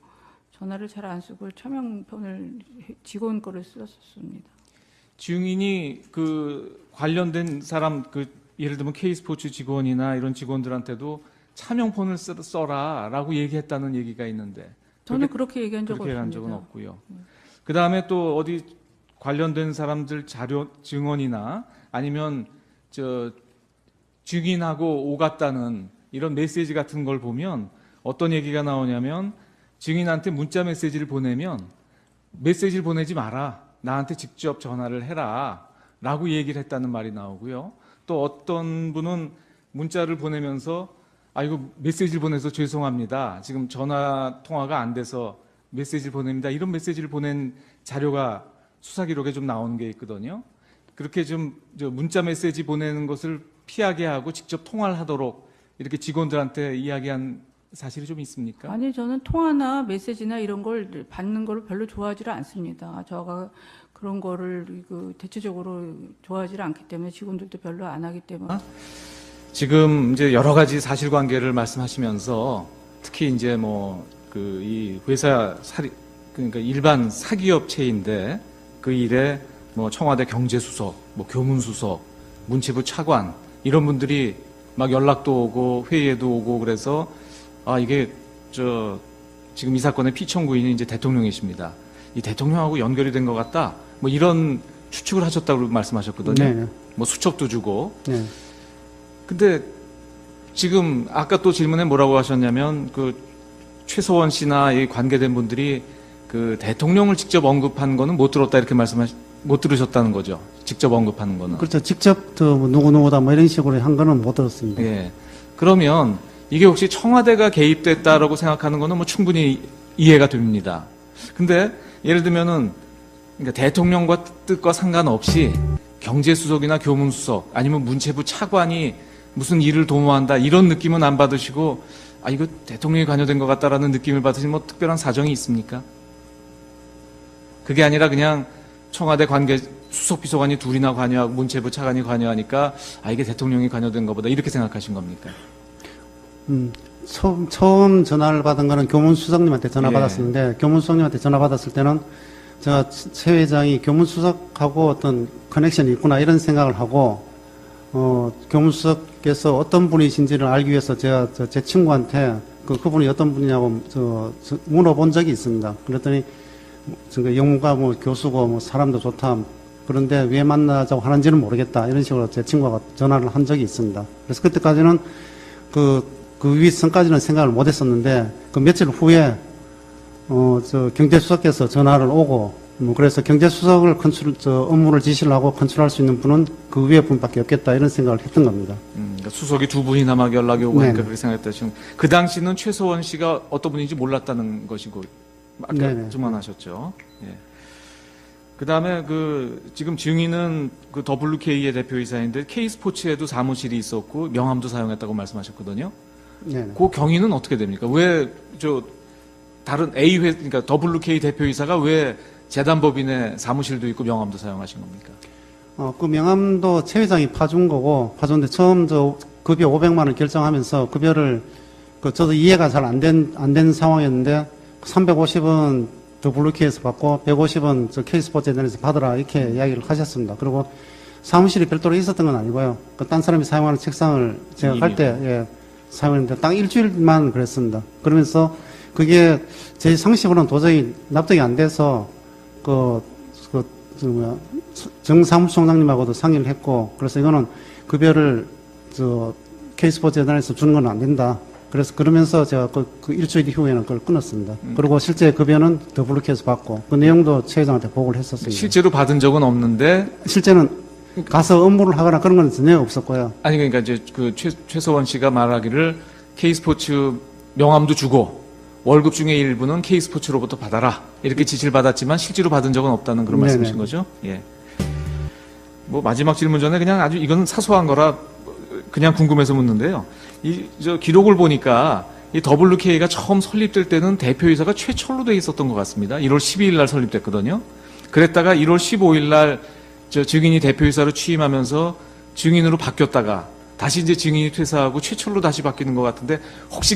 전화를 잘 안 쓰고 차명폰을 직원 거를 썼습니다. 증인이 그 관련된 사람 예를 들면 K스포츠 직원이나 이런 직원들한테도 차명폰을 써라라고 얘기했다는 얘기가 있는데 저는 그렇게 얘기한 적 그렇게 한 없습니다. 적은 없고요. 그 다음에 또 어디 관련된 사람들 자료 증언이나 아니면 증인하고 오갔다는 이런 메시지 같은 걸 보면 어떤 얘기가 나오냐면 증인한테 문자 메시지를 보내면 메시지를 보내지 마라. 나한테 직접 전화를 해라. 라고 얘기를 했다는 말이 나오고요. 또 어떤 분은 문자를 보내면서 이거 메시지를 보내서 죄송합니다. 지금 전화 통화가 안 돼서 메시지를 보냅니다. 이런 메시지를 보낸 자료가 수사 기록에 좀 나오는 게 있거든요. 그렇게 좀 문자 메시지 보내는 것을 피하게 하고 직접 통화를 하도록 이렇게 직원들한테 이야기한 사실이 좀 있습니까? 아니 저는 통화나 메시지나 이런 걸 받는 걸 별로 좋아하지를 않습니다. 저가 그런 거를 대체적으로 좋아하지를 않기 때문에 직원들도 별로 안 하기 때문에. 지금 이제 여러 가지 사실관계를 말씀하시면서 특히 이제 이 회사 그러니까 일반 사기업체인데 그 일에 청와대 경제수석, 교문수석, 문체부 차관 이런 분들이 막 연락도 오고 회의에도 오고 그래서 이게 지금 이 사건의 피청구인이 이제 대통령이십니다. 이 대통령하고 연결이 된 것 같다. 이런 추측을 하셨다고 말씀하셨거든요. 네. 수첩도 주고. 네. 근데 지금 아까 또 질문에 뭐라고 하셨냐면 그 최서원 씨나 이 관계된 분들이 그 대통령을 직접 언급한 거는 못 들었다 이렇게 못 들으셨다는 거죠. 직접 언급하는 거는. 그렇죠. 직접 뭐 누구누구다 뭐 이런 식으로 한 거는 못 들었습니다. 예. 그러면 이게 혹시 청와대가 개입됐다라고 생각하는 거는 뭐 충분히 이해가 됩니다. 근데 예를 들면은 그러니까 대통령과 뜻과 상관없이 경제수석이나 교문수석 아니면 문체부 차관이 무슨 일을 도모한다 이런 느낌은 안 받으시고 아 이거 대통령이 관여된 것 같다라는 느낌을 받으신 뭐 특별한 사정이 있습니까? 그게 아니라 그냥 청와대 관계 수석비서관이 둘이나 관여하고 문체부 차관이 관여하니까 아 이게 대통령이 관여된 것보다 이렇게 생각하신 겁니까? 처음 전화를 받은 거는 교문수석님한테 전화 예. 받았었는데 교문수석님한테 전화 받았을 때는 제가 최 회장이 교문수석하고 어떤 커넥션이 있구나 이런 생각을 하고 교문수석께서 어떤 분이신지를 알기 위해서 제가 제 친구한테 그분이 어떤 분이냐고 물어본 적이 있습니다. 그랬더니 영문과 뭐 교수고 뭐 사람도 좋다. 그런데 왜 만나자고 하는지는 모르겠다. 이런 식으로 제 친구가 전화를 한 적이 있습니다. 그래서 그때까지는 그 윗선까지는 생각을 못 했었는데 그 며칠 후에 경제수석께서 전화를 오고 그래서 경제수석을 업무를 지시를 하고 컨트롤할 수 있는 분은 그 위에 분밖에 없겠다 이런 생각을 했던 겁니다. 그러니까 수석이 두 분이나 막 연락이 오고 하니까 네네. 그렇게 생각했다. 지금 그 당시는 최서원 씨가 어떤 분인지 몰랐다는 것이고 아까 네네. 증언하셨죠. 예. 그다음에 지금 증인은 그 WK의 대표이사인데 K스포츠에도 사무실이 있었고 명함도 사용했다고 말씀하셨거든요. 네네. 그 경위는 어떻게 됩니까? 왜 다른 그러니까 WK 대표이사가 왜 재단법인의 사무실도 있고 명함도 사용하신 겁니까? 그 명함도 최 회장이 파준 거고, 파줬는데 처음 급여 500만 원 결정하면서 급여를, 저도 이해가 잘 안 된 상황이었는데, 350은 WK에서 받고, 150은 K스포츠재단에서 받으라, 이렇게 이야기를 하셨습니다. 그리고 사무실이 별도로 있었던 건 아니고요. 딴 사람이 사용하는 책상을 제가 갈 때, 예, 사용했는데, 딱 일주일만 그랬습니다. 그러면서 그게 제 상식으로는 도저히 납득이 안 돼서, 정사무총장님하고도 상의를 했고, 그래서 이거는 급여를 K스포츠재단에서 주는 건 안 된다. 그래서 그러면서 제가 그 일주일 이후에는 그걸 끊었습니다. 그리고 실제 급여는 WK에서 받고, 그 내용도 최 회장한테 보고를 했었습니다. 실제로 받은 적은 없는데 실제는 가서 업무를 하거나 그런 건 전혀 없었고요. 아니 그러니까 이제 최서원 씨가 말하기를 K스포츠 명함도 주고 월급 중에 일부는 K스포츠로부터 받아라 이렇게 지시를 받았지만 실제로 받은 적은 없다는 그런 네네. 말씀이신 거죠? 예. 뭐 마지막 질문 전에 그냥 아주 이건 사소한 거라 그냥 궁금해서 묻는데요. 기록을 보니까 이 WK가 처음 설립될 때는 대표이사가 최철로 돼 있었던 것 같습니다. 1월 12일 날 설립됐거든요. 그랬다가 1월 15일 날 증인이 대표이사로 취임하면서 증인으로 바뀌었다가 다시 이제 증인이 퇴사하고 최철로 다시 바뀌는 것 같은데 혹시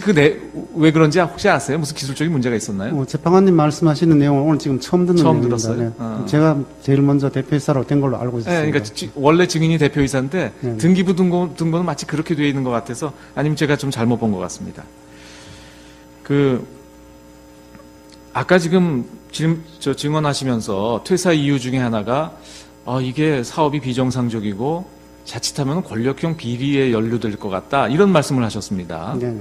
왜 그런지 혹시 아세요? 무슨 기술적인 문제가 있었나요? 재판관님 말씀하시는 내용을 오늘 지금 처음 듣는 처음 내용입니다. 들었어요? 네. 아. 제가 제일 먼저 대표이사로 된 걸로 알고 있습니다. 네, 그러니까 원래 증인이 대표이사인데 네. 등기부 등본은 마치 그렇게 되어 있는 것 같아서 아니면 제가 좀 잘못 본 것 같습니다. 아까 지금 증언하시면서 퇴사 이유 중에 하나가 이게 사업이 비정상적이고 자칫하면 권력형 비리에 연루될 것 같다 이런 말씀을 하셨습니다. 네네.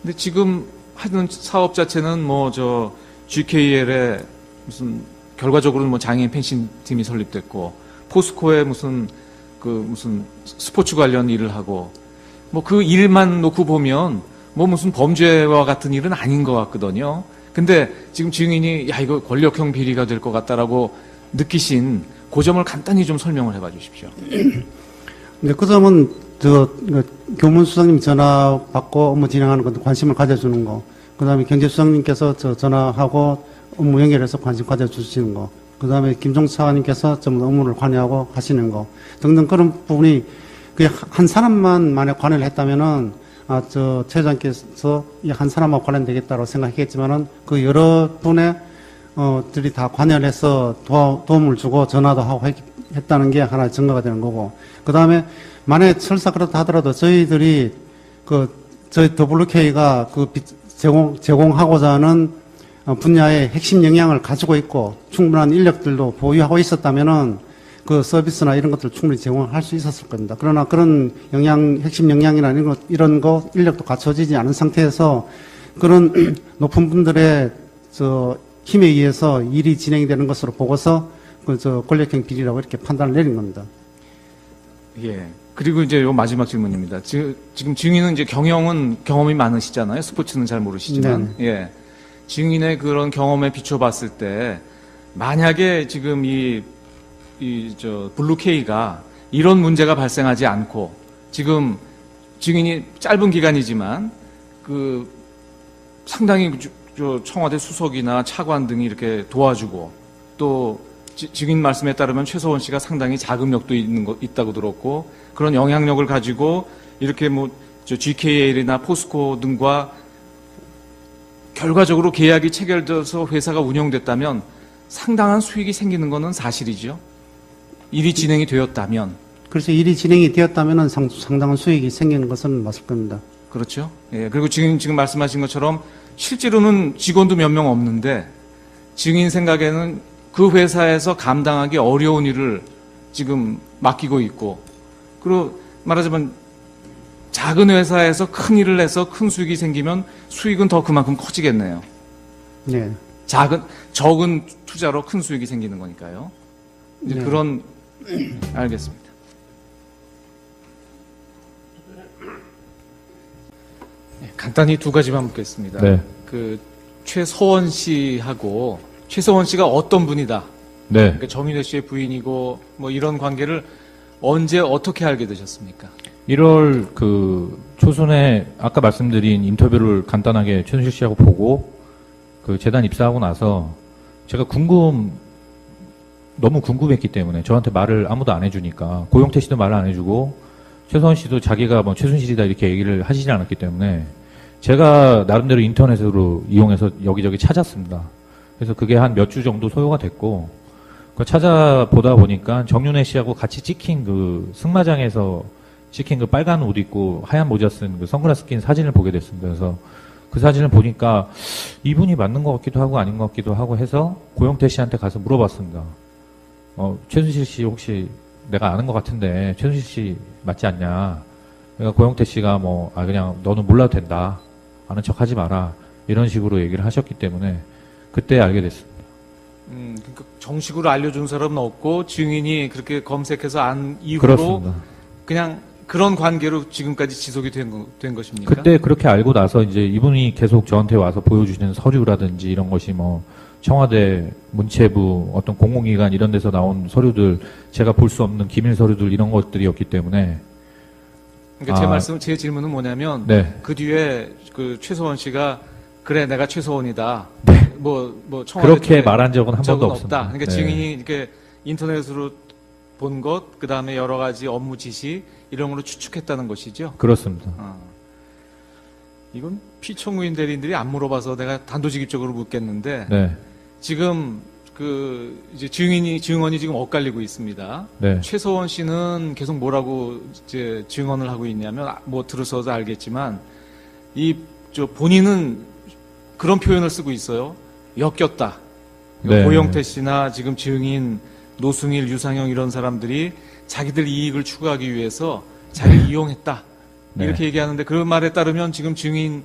근데 지금 하는 사업 자체는 GKL에 무슨 결과적으로는 장애인 펜싱 팀이 설립됐고 포스코에 무슨 스포츠 관련 일을 하고 그 일만 놓고 보면 무슨 범죄와 같은 일은 아닌 것 같거든요. 근데 지금 증인이 이거 권력형 비리가 될 것 같다라고 느끼신 그 점을 간단히 좀 설명을 해봐 주십시오. 근데 그 점은 교문수석님 전화 받고 업무 진행하는 것도 관심을 가져주는 거, 그다음에 경제수석님께서 전화하고 업무 연결해서 관심 가져주시는 거, 그다음에 김종수 차관님께서 좀 업무를 관여하고 하시는 거 등등 그런 부분이 그냥 한 사람만 만약 관여를 했다면은 최 회장께서 이 한 사람만 관련되겠다고 생각했겠지만은 그 여러 분의 들이 다 관여를 해서 도움을 주고 전화도 하고 했다는 게 하나의 증거가 되는 거고, 그 다음에 만약에 설사 그렇다 하더라도 저희들이 저희 WK가 제공하고자 하는 분야의 핵심 역량을 가지고 있고 충분한 인력들도 보유하고 있었다면은 그 서비스나 이런 것들을 충분히 제공할 수 있었을 겁니다. 그러나 그런 핵심 역량이나 이런 거 인력도 갖춰지지 않은 상태에서 그런 높은 분들의 힘에 의해서 일이 진행되는 것으로 보고서 권력형 비리라고 이렇게 판단을 내린 겁니다. 예. 그리고 이제 요 마지막 질문입니다. 지금 증인은 이제 경험이 많으시잖아요. 스포츠는 잘 모르시지만. 예. 증인의 그런 경험에 비춰봤을 때, 만약에 지금 블루케이가 이런 문제가 발생하지 않고, 지금 증인이 짧은 기간이지만, 상당히 청와대 수석이나 차관 등이 이렇게 도와주고, 또 증인 말씀에 따르면 최서원 씨가 상당히 자금력도 있다고 들었고, 그런 영향력을 가지고 이렇게 GKL이나 포스코 등과 결과적으로 계약이 체결돼서 회사가 운영됐다면 상당한 수익이 생기는 것은 사실이죠. 일이 진행이 되었다면. 그래서 일이 진행이 되었다면 상당한 수익이 생기는 것은 맞을 겁니다. 그렇죠. 예. 그리고 지금 말씀하신 것처럼 실제로는 직원도 몇 명 없는데 증인 생각에는 그 회사에서 감당하기 어려운 일을 지금 맡기고 있고, 그리고 말하자면 작은 회사에서 큰 일을 해서 큰 수익이 생기면 수익은 더 그만큼 커지겠네요. 네. 적은 투자로 큰 수익이 생기는 거니까요. 이제 네. 알겠습니다. 간단히 두 가지만 묻겠습니다. 네. 최서원 씨가 어떤 분이다. 네. 그러니까 정윤회 씨의 부인이고 이런 관계를 언제 어떻게 알게 되셨습니까? 1월 초순에 아까 말씀드린 인터뷰를 간단하게 최순실 씨하고 보고 재단 입사하고 나서 제가 너무 궁금했기 때문에 저한테 말을 아무도 안 해주니까 고영태 씨도 말을 안 해주고 최서원 씨도 자기가 최순실이다 이렇게 얘기를 하시지 않았기 때문에 제가 나름대로 인터넷으로 이용해서 여기저기 찾았습니다. 그래서 그게 한 몇 주 정도 소요가 됐고 찾아보다 보니까 정윤회 씨하고 같이 찍힌 승마장에서 찍힌 빨간 옷 입고 하얀 모자 쓴 선글라스 낀 사진을 보게 됐습니다. 그래서 그 사진을 보니까 이분이 맞는 것 같기도 하고 아닌 것 같기도 하고 해서 고영태 씨한테 가서 물어봤습니다. 최순실 씨 혹시 내가 아는 것 같은데 최순실 씨 맞지 않냐? 그러니까 고영태 씨가 그냥 너는 몰라도 된다. 아는 척 하지 마라. 이런 식으로 얘기를 하셨기 때문에 그때 알게 됐습니다. 그러니까 정식으로 알려준 사람은 없고 증인이 그렇게 검색해서 안 이후로 그렇습니다. 그냥 그런 관계로 지금까지 지속이 된 것입니까? 그때 그렇게 알고 나서 이제 이분이 계속 저한테 와서 보여주시는 서류라든지 이런 것이 청와대 문체부 어떤 공공기관 이런 데서 나온 서류들 제가 볼 수 없는 기밀 서류들 이런 것들이었기 때문에 그러니까 제 질문은 뭐냐면 네. 그 뒤에 최서원 씨가 그래 내가 최서원이다. 네. 청와대 그렇게 말한 적은 한 번도 없습니다. 그러니까 네. 증인이 이렇게 인터넷으로 본 것, 그 다음에 여러 가지 업무 지시 이런 걸로 추측했다는 것이죠. 그렇습니다. 이건 피청구인 대리인들이 안 물어봐서 내가 단도직입적으로 묻겠는데 네. 지금 이제 증언이 지금 엇갈리고 있습니다. 네. 최서원 씨는 계속 뭐라고 이제 증언을 하고 있냐면 들어서도 알겠지만 본인은 그런 표현을 쓰고 있어요. 엮였다. 네. 고영태 씨나 지금 증인 노승일, 유상영 이런 사람들이 자기들 이익을 추구하기 위해서 자기를 이용했다. 네. 이렇게 얘기하는데 그 말에 따르면 지금 증인님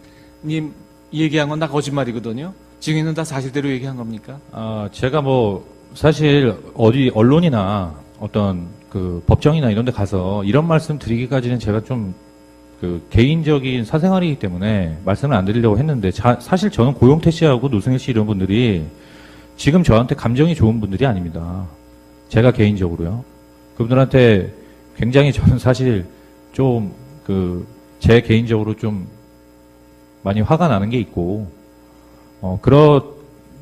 얘기한 건 다 거짓말이거든요. 증인은 다 사실대로 얘기한 겁니까? 제가 사실 어디 언론이나 어떤 법정이나 이런 데 가서 이런 말씀 드리기까지는 제가 좀 개인적인 사생활이기 때문에 말씀을 안 드리려고 했는데 사실 저는 고영태 씨하고 노승일 씨 이런 분들이 지금 저한테 감정이 좋은 분들이 아닙니다. 제가 개인적으로요. 그분들한테 굉장히 저는 사실 좀 제 개인적으로 좀 많이 화가 나는 게 있고 그런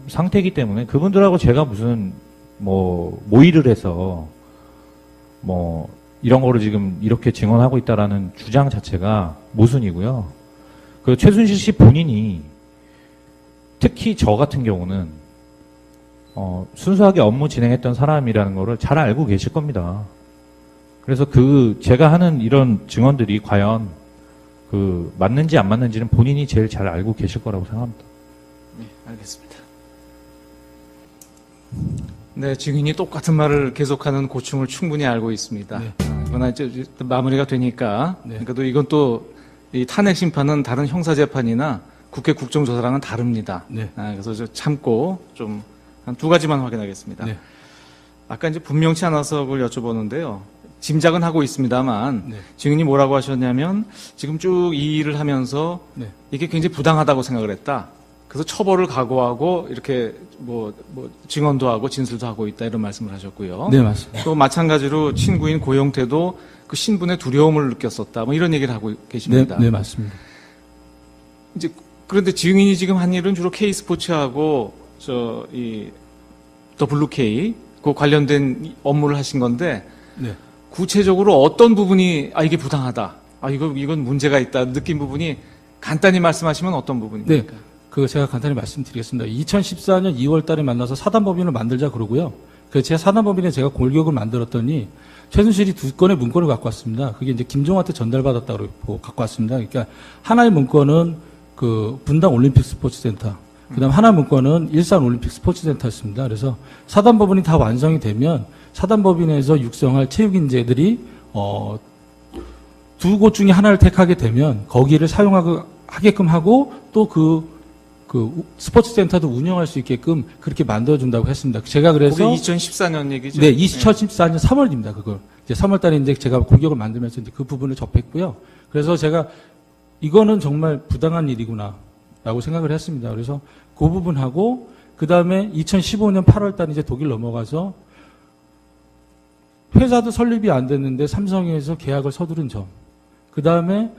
상태이기 때문에 그분들하고 제가 무슨 모의를 해서 이런 거를 지금 이렇게 증언하고 있다라는 주장 자체가 모순이고요. 최순실 씨 본인이 특히 저 같은 경우는 순수하게 업무 진행했던 사람이라는 거를 잘 알고 계실 겁니다. 그래서 제가 하는 이런 증언들이 과연 맞는지 안 맞는지는 본인이 제일 잘 알고 계실 거라고 생각합니다. 네, 알겠습니다. 네, 증인이 똑같은 말을 계속하는 고충을 충분히 알고 있습니다. 네. 그러나 이제 마무리가 되니까. 네. 그러니까 또 이건 또 이 탄핵 심판은 다른 형사 재판이나 국회 국정조사랑은 다릅니다. 네. 그래서 저 참고 좀 한 두 가지만 확인하겠습니다. 네. 아까 이제 분명치 않아서 그걸 여쭤보는데요. 짐작은 하고 있습니다만 네. 증인이 뭐라고 하셨냐면 지금 쭉 이 일을 하면서 네. 이게 굉장히 부당하다고 생각을 했다. 그래서 처벌을 각오하고 이렇게 뭐 증언도 하고 진술도 하고 있다 이런 말씀을 하셨고요. 네, 맞습니다. 또 마찬가지로 친구인 고영태도 그 신분의 두려움을 느꼈었다. 뭐 이런 얘기를 하고 네, 계십니다. 네, 맞습니다. 이제 그런데 증인이 지금 한 일은 주로 K스포츠하고 이 WK 그 관련된 업무를 하신 건데 네. 구체적으로 어떤 부분이 이게 부당하다. 이건 문제가 있다. 느낀 부분이 간단히 말씀하시면 어떤 부분입니까? 그 제가 간단히 말씀드리겠습니다. 2014년 2월 달에 만나서 사단법인을 만들자 그러고요. 제 사단법인에 제가 골격을 만들었더니 최순실이 2건의 문건을 갖고 왔습니다. 그게 이제 김종한테 전달받았다고 갖고 왔습니다. 그러니까 하나의 문건은 그 분당 올림픽 스포츠센터, 그다음 하나 문건은 일산 올림픽 스포츠센터였습니다. 그래서 사단법인이 다 완성이 되면 사단법인에서 육성할 체육인재들이 두 곳 중에 하나를 택하게 되면 거기를 사용하게끔 하고 또 그 스포츠센터도 운영할 수 있게끔 그렇게 만들어준다고 했습니다. 제가 그래서 그게 2014년 얘기죠? 네, 2014년 3월입니다. 그걸 이제 3월달에 이제 제가 골격을 만들면서 이제 그 부분을 접했고요. 그래서 제가 이거는 정말 부당한 일이구나라고 생각을 했습니다. 그래서 그 부분하고 그 다음에 2015년 8월달 이제 독일 넘어가서 회사도 설립이 안 됐는데 삼성에서 계약을 서두른 점. 그 다음에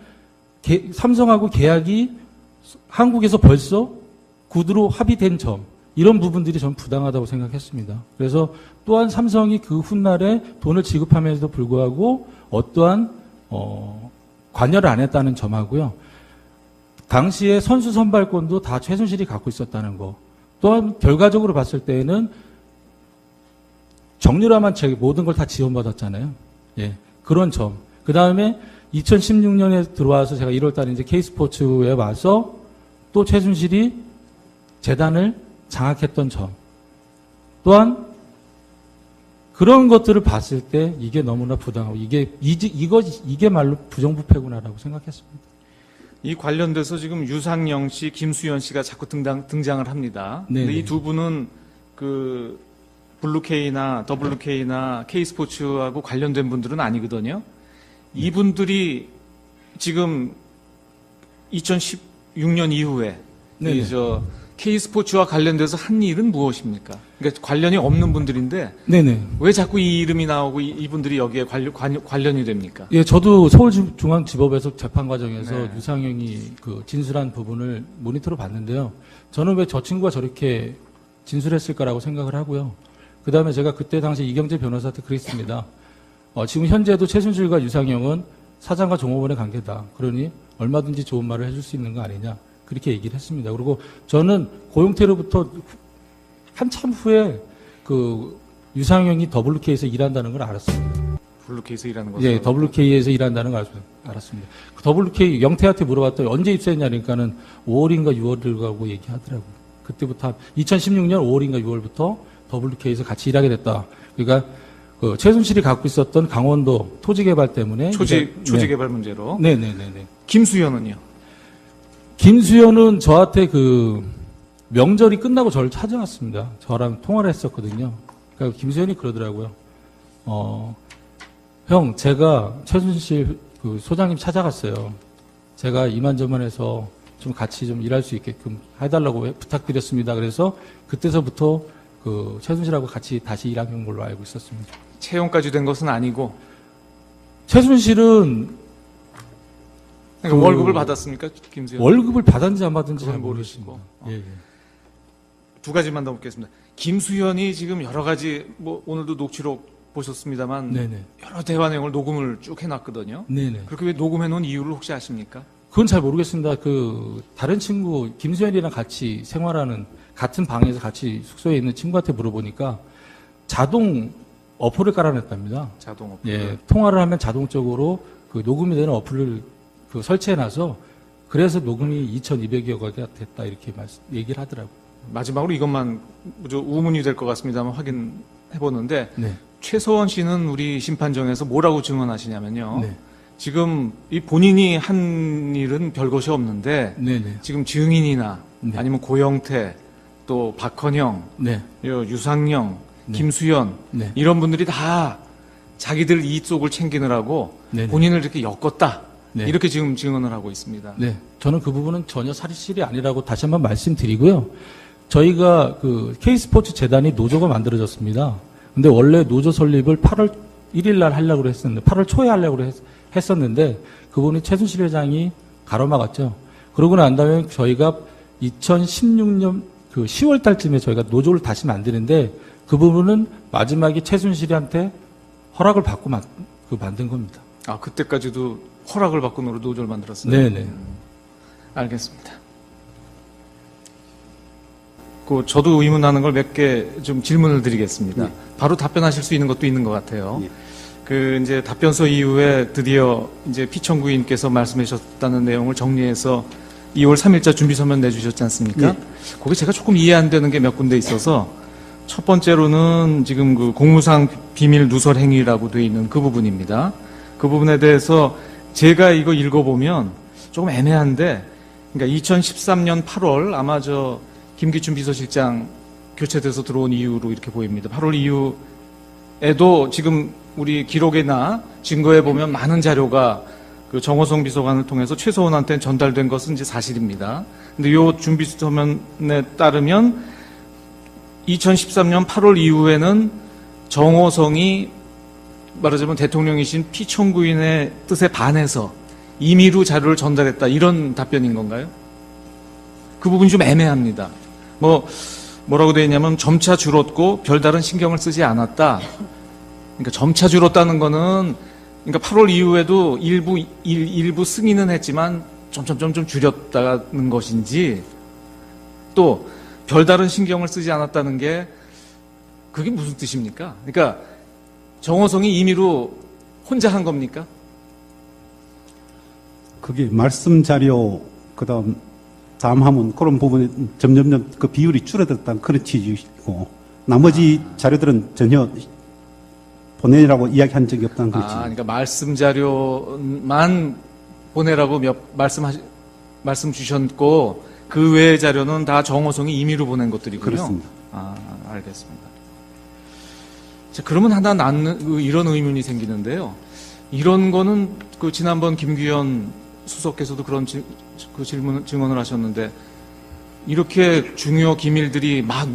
삼성하고 계약이 한국에서 벌써 구두로 합의된 점. 이런 부분들이 전 부당하다고 생각했습니다. 그래서 또한 삼성이 그 훗날에 돈을 지급하면서도 불구하고 어떠한 관여를 안 했다는 점하고요. 당시에 선수 선발권도 다 최순실이 갖고 있었다는 거. 또한 결과적으로 봤을 때에는 정유라만 모든 걸 다 지원받았잖아요. 예, 그런 점. 그 다음에 2016년에 들어와서 제가 1월달에 이제 K스포츠에 와서 또 최순실이 재단을 장악했던 점. 또한 그런 것들을 봤을 때 이게 너무나 부당하고 이게 말로 부정부패구나라고 생각했습니다. 이 관련돼서 지금 유상영 씨, 김수현 씨가 자꾸 등장을 합니다. 네네. 근데 이 두 분은 그 블루K나 WK나 K스포츠하고 관련된 분들은 아니거든요. 이분들이 지금 2016년 이후에 네네. K스포츠와 관련돼서 한 일은 무엇입니까? 그러니까 관련이 없는 분들인데 네네. 왜 자꾸 이 이름이 나오고 이분들이 여기에 관련이 됩니까? 예, 저도 서울중앙지법에서 재판 과정에서 네. 유상영이 그 진술한 부분을 모니터로 봤는데요. 저는 왜 저 친구가 저렇게 진술했을까라고 생각을 하고요. 그 다음에 제가 그때 당시 이경재 변호사한테 그랬습니다. 지금 현재도 최순실과 유상영은 사장과 종업원의 관계다. 그러니 얼마든지 좋은 말을 해줄 수 있는 거 아니냐. 그렇게 얘기를 했습니다. 그리고 저는 고용태로부터 한참 후에 그 유상영이 WK에서 일한다는 걸 알았습니다. 블루K에서 일하는 거죠? 예, WK에서 일한다는 걸 알았습니다. 그 WK 영태한테 물어봤더니 언제 입사했냐 그러니까는 5월인가 6월을 가고 얘기하더라고요. 그때부터 2016년 5월인가 6월부터 WK에서 같이 일하게 됐다. 그러니까 그 최순실이 갖고 있었던 강원도 토지 개발 때문에 초지 개발 문제로. 네네네네. 김수현은요? 김수현은 저한테 그 명절이 끝나고 저를 찾아왔습니다. 저랑 통화를 했었거든요. 그러니까 김수현이 그러더라고요. 형, 제가 최순실 그 소장님 찾아갔어요. 제가 이만저만해서 좀 같이 좀 일할 수 있게끔 해달라고 부탁드렸습니다. 그래서 그때서부터 그 최순실하고 같이 다시 일한 걸로 알고 있었습니다. 채용까지 된 것은 아니고 최순실은 그러니까 월급을 받았습니까, 김수현? 월급을 받았는지 안 받았는지 잘 그건 모르겠습니다. 모르시고. 예, 예. 두 가지만 더 묻겠습니다. 김수현이 지금 여러 가지 뭐 오늘도 녹취록 보셨습니다만 네네. 여러 대화 내용을 녹음을 쭉 해놨거든요. 네네. 그렇게 왜 녹음해놓은 이유를 혹시 아십니까? 그건 잘 모르겠습니다. 그 다른 친구 김수현이랑 같이 생활하는 같은 방에서 같이 숙소에 있는 친구한테 물어보니까 자동 어플을 깔아냈답니다. 자동 어플. 예, 통화를 하면 자동적으로 그 녹음이 되는 어플을 그 설치해놔서 그래서 녹음이 2,200여 개가 됐다 이렇게 얘기를 하더라고요. 마지막으로 이것만 우문이 될 것 같습니다만 확인해 보는데 네. 최서원 씨는 우리 심판정에서 뭐라고 증언하시냐면요. 네. 지금 이 본인이 한 일은 별것이 없는데 네네. 지금 증인이나 네. 아니면 고영태 또 박헌영, 네. 유상영, 네. 김수현 네. 이런 분들이 다 자기들 이익 속을 챙기느라고 네네. 본인을 이렇게 엮었다. 네. 이렇게 지금 증언을 하고 있습니다. 네, 저는 그 부분은 전혀 사실이 아니라고 다시 한번 말씀드리고요. 저희가 그 K스포츠 재단이 노조가 만들어졌습니다. 근데 원래 노조 설립을 8월 1일 날 하려고 했었는데, 8월 초에 하려고 했었는데, 그분이 최순실 회장이 가로막았죠. 그러고 난 다음에 저희가 2016년 그 10월 달쯤에 저희가 노조를 다시 만드는데, 그 부분은 마지막에 최순실한테 허락을 받고 만든 겁니다. 아, 그때까지도 허락을 받고 노조를 만들었어요? 네네. 알겠습니다. 저도 의문하는 걸 몇 개 좀 질문을 드리겠습니다. 예. 바로 답변하실 수 있는 것도 있는 것 같아요. 예. 이제 답변서 이후에 드디어 이제 피청구인께서 말씀해 주셨다는 내용을 정리해서 2월 3일자 준비서면 내주셨지 않습니까? 예. 거기 제가 조금 이해 안 되는 게 몇 군데 있어서 첫 번째로는 지금 그 공무상 비밀 누설 행위라고 되어 있는 그 부분입니다. 그 부분에 대해서 제가 이거 읽어보면 조금 애매한데, 그러니까 2013년 8월 아마 김기춘 비서실장 교체돼서 들어온 이유로 이렇게 보입니다. 8월 이후에도 지금 우리 기록이나 증거에 보면 많은 자료가 그 정호성 비서관을 통해서 최서원한테 전달된 것은 이제 사실입니다. 근데 이 준비서면에 따르면 2013년 8월 이후에는 정호성이 말하자면 대통령이신 피청구인의 뜻에 반해서 임의로 자료를 전달했다, 이런 답변인 건가요? 그 부분이 좀 애매합니다. 뭐라고 되어 있냐면 점차 줄었고 별다른 신경을 쓰지 않았다. 그러니까 점차 줄었다는 거는, 그러니까 8월 이후에도 일부 승인은 했지만 점점 줄였다는 것인지, 또 별다른 신경을 쓰지 않았다는 게 그게 무슨 뜻입니까? 그러니까 정호성이 임의로 혼자 한 겁니까? 그게 말씀 자료, 그다음 담화문 그런 부분에 점점 그 비율이 줄어들었다는 그런 취지이고, 나머지 자료들은 전혀 보내라고 이야기한 적이 없다는 거지. 그러니까 말씀 자료만 보내라고 말씀 주셨고, 그 외의 자료는 다 정호성이 임의로 보낸 것들이군요. 그렇습니다. 알겠습니다. 자, 그러면 하나 이런 의문이 생기는데요. 이런 거는 지난번 김규현 수석께서도 그런 증언을 하셨는데, 이렇게 중요 기밀들이 막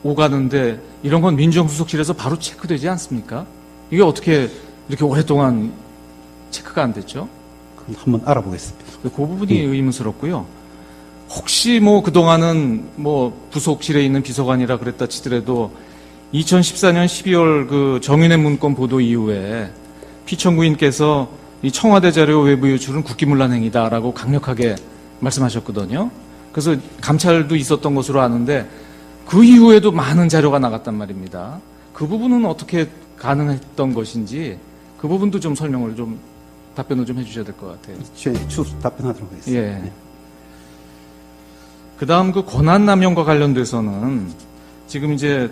오가는데 이런 건 민정수석실에서 바로 체크되지 않습니까? 이게 어떻게 이렇게 오랫동안 체크가 안 됐죠? 한번 알아보겠습니다. 그 부분이 의문스럽고요. 혹시 그동안은 부속실에 있는 비서관이라 그랬다 치더라도 2014년 12월 그 정윤회 문건 보도 이후에 피청구인께서 이 청와대 자료 외부 유출은 국기문란 행위다라고 강력하게 말씀하셨거든요. 그래서 감찰도 있었던 것으로 아는데 그 이후에도 많은 자료가 나갔단 말입니다. 그 부분은 어떻게 가능했던 것인지 그 부분도 좀 답변을 좀 해주셔야 될 것 같아요. 추후 답변하도록 하겠습니다. 예. 그다음 그 권한남용과 관련돼서는 지금 이제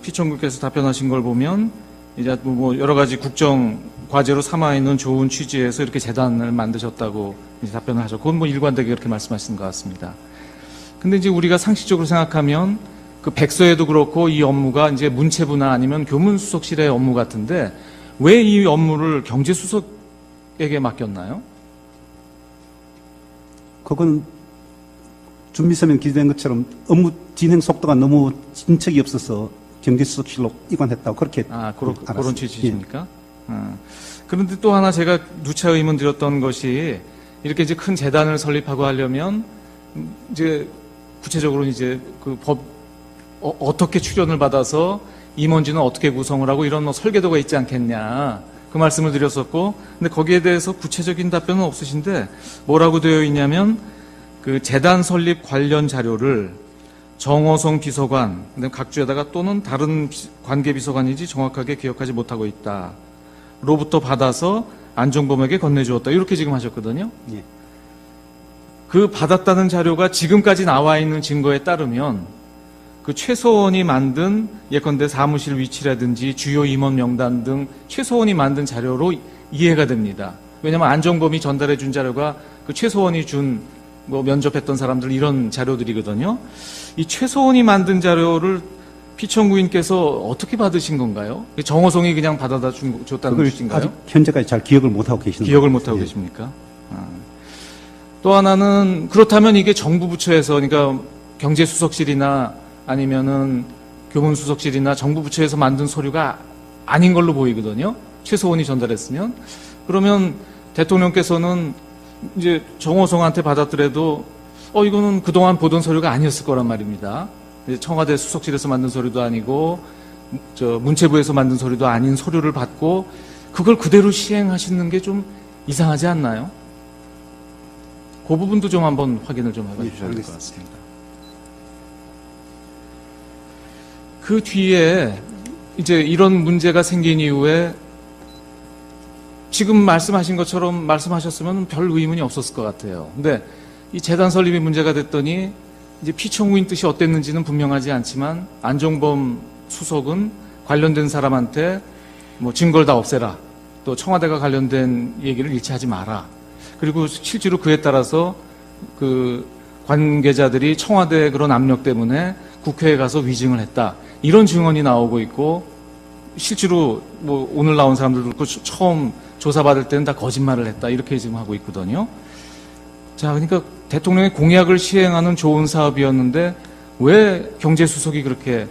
피청구께서 답변하신 걸 보면 이제 여러 가지 국정 과제로 삼아 있는 좋은 취지에서 이렇게 재단을 만드셨다고 이제 답변을 하셨고, 그건 일관되게 그렇게 말씀하시는 것 같습니다. 근데 이제 우리가 상식적으로 생각하면 그 백서에도 그렇고 이 업무가 이제 문체부나 아니면 교문수석실의 업무 같은데 왜 이 업무를 경제수석에게 맡겼나요? 그건 준비서면 기재된 것처럼 업무 진행 속도가 너무 진척이 없어서 경제수석실로 이관했다고 그렇게 그런 취지십니까? 그런데 또 하나 제가 누차 의문 드렸던 것이, 이렇게 이제 큰 재단을 설립하고 하려면 이제 구체적으로 이제 그 어떻게 출연을 받아서 임원진은 어떻게 구성을 하고 이런 설계도가 있지 않겠냐, 그 말씀을 드렸었고, 근데 거기에 대해서 구체적인 답변은 없으신데 뭐라고 되어 있냐면 그 재단 설립 관련 자료를 정호성 비서관, 각주에다가 또는 다른 관계 비서관인지 정확하게 기억하지 못하고 있다. 로부터 받아서 안종범에게 건네주었다. 이렇게 지금 하셨거든요. 예. 그 받았다는 자료가 지금까지 나와 있는 증거에 따르면 그 최소원이 만든 예컨대 사무실 위치라든지 주요 임원 명단 등 최소원이 만든 자료로 이해가 됩니다. 왜냐하면 안정범이 전달해 준 자료가 그 최소원이 준 뭐 면접했던 사람들 이런 자료들이거든요. 이 최소원이 만든 자료를 피청구인께서 어떻게 받으신 건가요? 정호성이 그냥 받아다 줬다는 그걸 뜻인가요? 아직 현재까지 잘 기억을 못하고 계시는 기억을 것 못하고 같아요. 계십니까? 또 하나는 그렇다면 이게 정부 부처에서 그러니까 경제수석실이나 아니면은 교문수석실이나 정부 부처에서 만든 서류가 아닌 걸로 보이거든요. 최소원이 전달했으면. 그러면 대통령께서는 이제 정호성한테 받았더라도 이거는 그동안 보던 서류가 아니었을 거란 말입니다. 청와대 수석실에서 만든 서류도 아니고 문체부에서 만든 서류도 아닌 서류를 받고 그걸 그대로 시행하시는 게 좀 이상하지 않나요? 그 부분도 좀 한번 확인을 좀 해봐 주셔야 될 것 같습니다. 그 뒤에 이제 이런 문제가 생긴 이후에 지금 말씀하신 것처럼 말씀하셨으면 별 의문이 없었을 것 같아요. 근데 이 재단 설립이 문제가 됐더니 이제 피청구인 뜻이 어땠는지는 분명하지 않지만 안종범 수석은 관련된 사람한테 뭐 증거를 다 없애라. 또 청와대가 관련된 얘기를 일치하지 마라. 그리고 실제로 그에 따라서 그 관계자들이 청와대 그런 압력 때문에 국회에 가서 위증을 했다. 이런 증언이 나오고 있고 실제로 뭐 오늘 나온 사람들도 그렇고 처음 조사받을 때는 다 거짓말을 했다. 이렇게 지금 하고 있거든요. 자, 그러니까 대통령의 공약을 시행하는 좋은 사업이었는데 왜 경제수석이 그렇게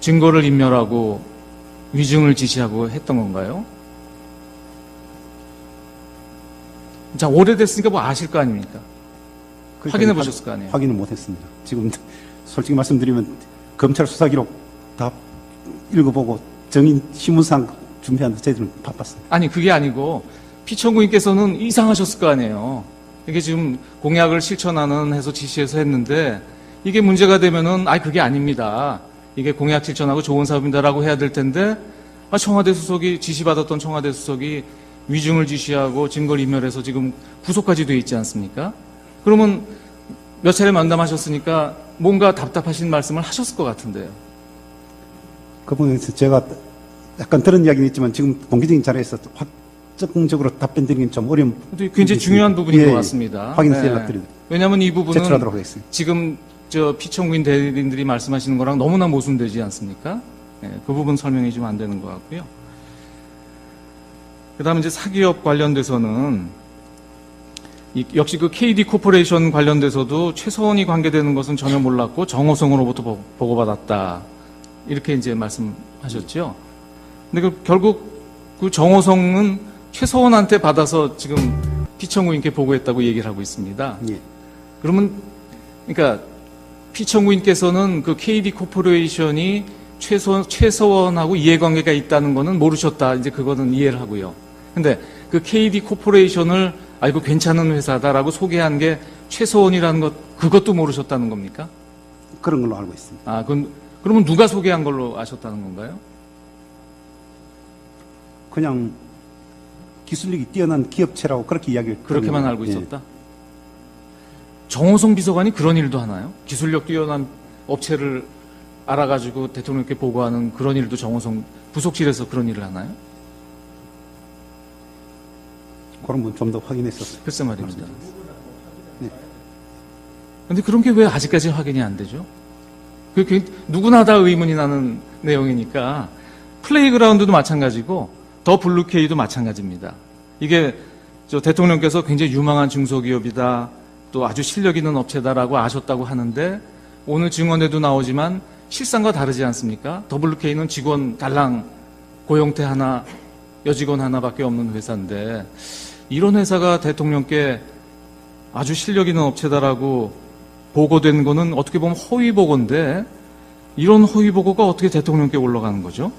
증거를 인멸하고 위증을 지시하고 했던 건가요? 자, 오래됐으니까 뭐 아실 거 아닙니까? 확인해 보셨을 거 아니에요? 확인을 못했습니다. 지금 솔직히 말씀드리면 검찰 수사 기록 다 읽어보고 정인 신문상 준비하는데 저희들은 바빴습니다. 아니, 그게 아니고 피청구인께서는 이상하셨을 거 아니에요. 이게 지금 공약을 실천하는 해서 지시해서 했는데 이게 문제가 되면은 그게 아닙니다. 이게 공약 실천하고 좋은 사업입니다라고 해야 될 텐데 청와대 수석이 지시받았던 청와대 수석이 위증을 지시하고 증거를 인멸해서 지금 구속까지 돼 있지 않습니까? 그러면 몇 차례 만남하셨으니까 뭔가 답답하신 말씀을 하셨을 것 같은데요. 그 부분에서 제가 약간 들은 이야기는 있지만 지금 공개적인 자리에서 확정적으로 답변 드리긴 좀 어려운 근데 굉장히 중요한 부분인 것 같습니다. 확인해서 연락드리도록 왜냐하면 이 부분은 제출하도록 하겠습니다. 지금 피청구인 대리인들이 말씀하시는 거랑 너무나 모순되지 않습니까? 그 부분 설명이 좀 안 되는 것 같고요. 그 다음에 이제 사기업 관련돼서는 역시 그 KD 코퍼레이션 관련돼서도 최소원이 관계되는 것은 전혀 몰랐고 정호성으로부터 보고받았다. 이렇게 이제 말씀하셨죠. 근데 결국 그 정호성은 최소원한테 받아서 지금 피청구인께 보고했다고 얘기를 하고 있습니다. 예. 그러면 그러니까 피청구인께서는 그 KD 코퍼레이션이 최소원하고 이해관계가 있다는 거는 모르셨다. 이제 그거는 이해를 하고요. 근데 그 KD 코퍼레이션을 이거 괜찮은 회사다라고 소개한 게 최소원이라는 것, 그것도 모르셨다는 겁니까? 그런 걸로 알고 있습니다. 그러면 누가 소개한 걸로 아셨다는 건가요? 그냥 기술력이 뛰어난 기업체라고 그렇게 이야기를 그렇게만 하면, 알고 있었다? 정호성 비서관이 그런 일도 하나요? 기술력 뛰어난 업체를 알아가지고 대통령께 보고하는 그런 일도 정호성 부속실에서 그런 일을 하나요? 그런 부분 좀 더 확인했었어요. 글쎄 말입니다. 네. 근데 그런 게 왜 아직까지 확인이 안 되죠? 그게 누구나 다 의문이 나는 내용이니까 플레이그라운드도 마찬가지고 더 블루케이도 마찬가지입니다. 이게 대통령께서 굉장히 유망한 중소기업이다, 또 아주 실력 있는 업체다라고 아셨다고 하는데 오늘 증언에도 나오지만 실상과 다르지 않습니까? 더블유케이는 직원 달랑 고용태 하나, 여직원 하나밖에 없는 회사인데 이런 회사가 대통령께 아주 실력 있는 업체다라고 보고된 거는 어떻게 보면 허위 보고인데 이런 허위 보고가 어떻게 대통령께 올라가는 거죠?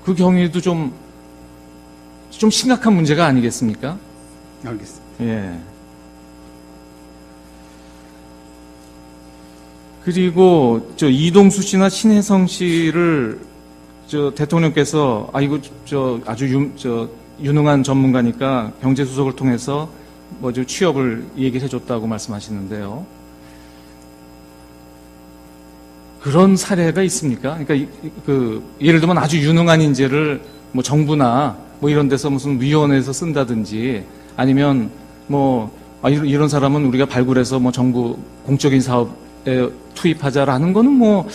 그 경위도 좀 심각한 문제가 아니겠습니까? 알겠습니다. 예. 그리고 이동수 씨나 신혜성 씨를 대통령께서 이거 아주 유능한 전문가니까 경제수석을 통해서 뭐죠 취업을 얘기를 해줬다고 말씀하시는데요. 그런 사례가 있습니까? 그러니까 예를 들면 아주 유능한 인재를 뭐 정부나 뭐 이런 데서 무슨 위원회에서 쓴다든지 아니면 뭐 이런 사람은 우리가 발굴해서 뭐 정부 공적인 사업에 투입하자라는 거는 뭐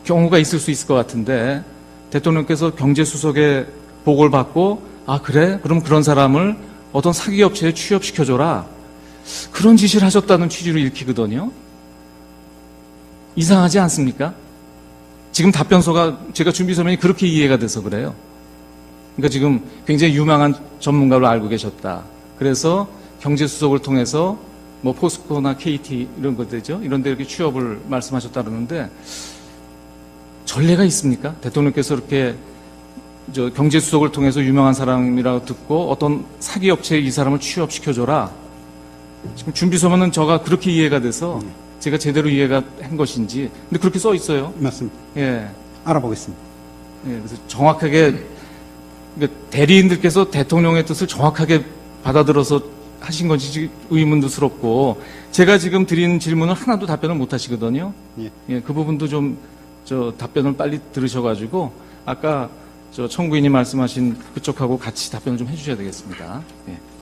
경우가 있을 수 있을 것 같은데 대통령께서 경제수석의 보고를 받고 아 그래? 그럼 그런 사람을 어떤 사기업체에 취업시켜줘라. 그런 지시를 하셨다는 취지로 읽히거든요. 이상하지 않습니까? 지금 답변서가 제가 준비 서면이 그렇게 이해가 돼서 그래요. 그러니까 지금 굉장히 유망한 전문가로 알고 계셨다. 그래서 경제수석을 통해서 뭐 포스코나 KT 이런 것들이죠. 이런 데 이렇게 취업을 말씀하셨다 그러는데 전례가 있습니까? 대통령께서 이렇게 경제수석을 통해서 유명한 사람이라고 듣고 어떤 사기업체에 이 사람을 취업시켜줘라. 지금 준비 서면은 저가 그렇게 이해가 돼서 제가 제대로 이해가 한 것인지. 근데 그렇게 써 있어요. 맞습니다. 예. 알아보겠습니다. 예. 그래서 정확하게 그러니까 대리인들께서 대통령의 뜻을 정확하게 받아들어서 하신 건지 의문스럽고 제가 지금 드리는 질문을 하나도 답변을 못 하시거든요. 예. 그 부분도 좀 답변을 빨리 들으셔가지고 아까 청구인이 말씀하신 그쪽하고 같이 답변을 좀 해주셔야 되겠습니다. 예.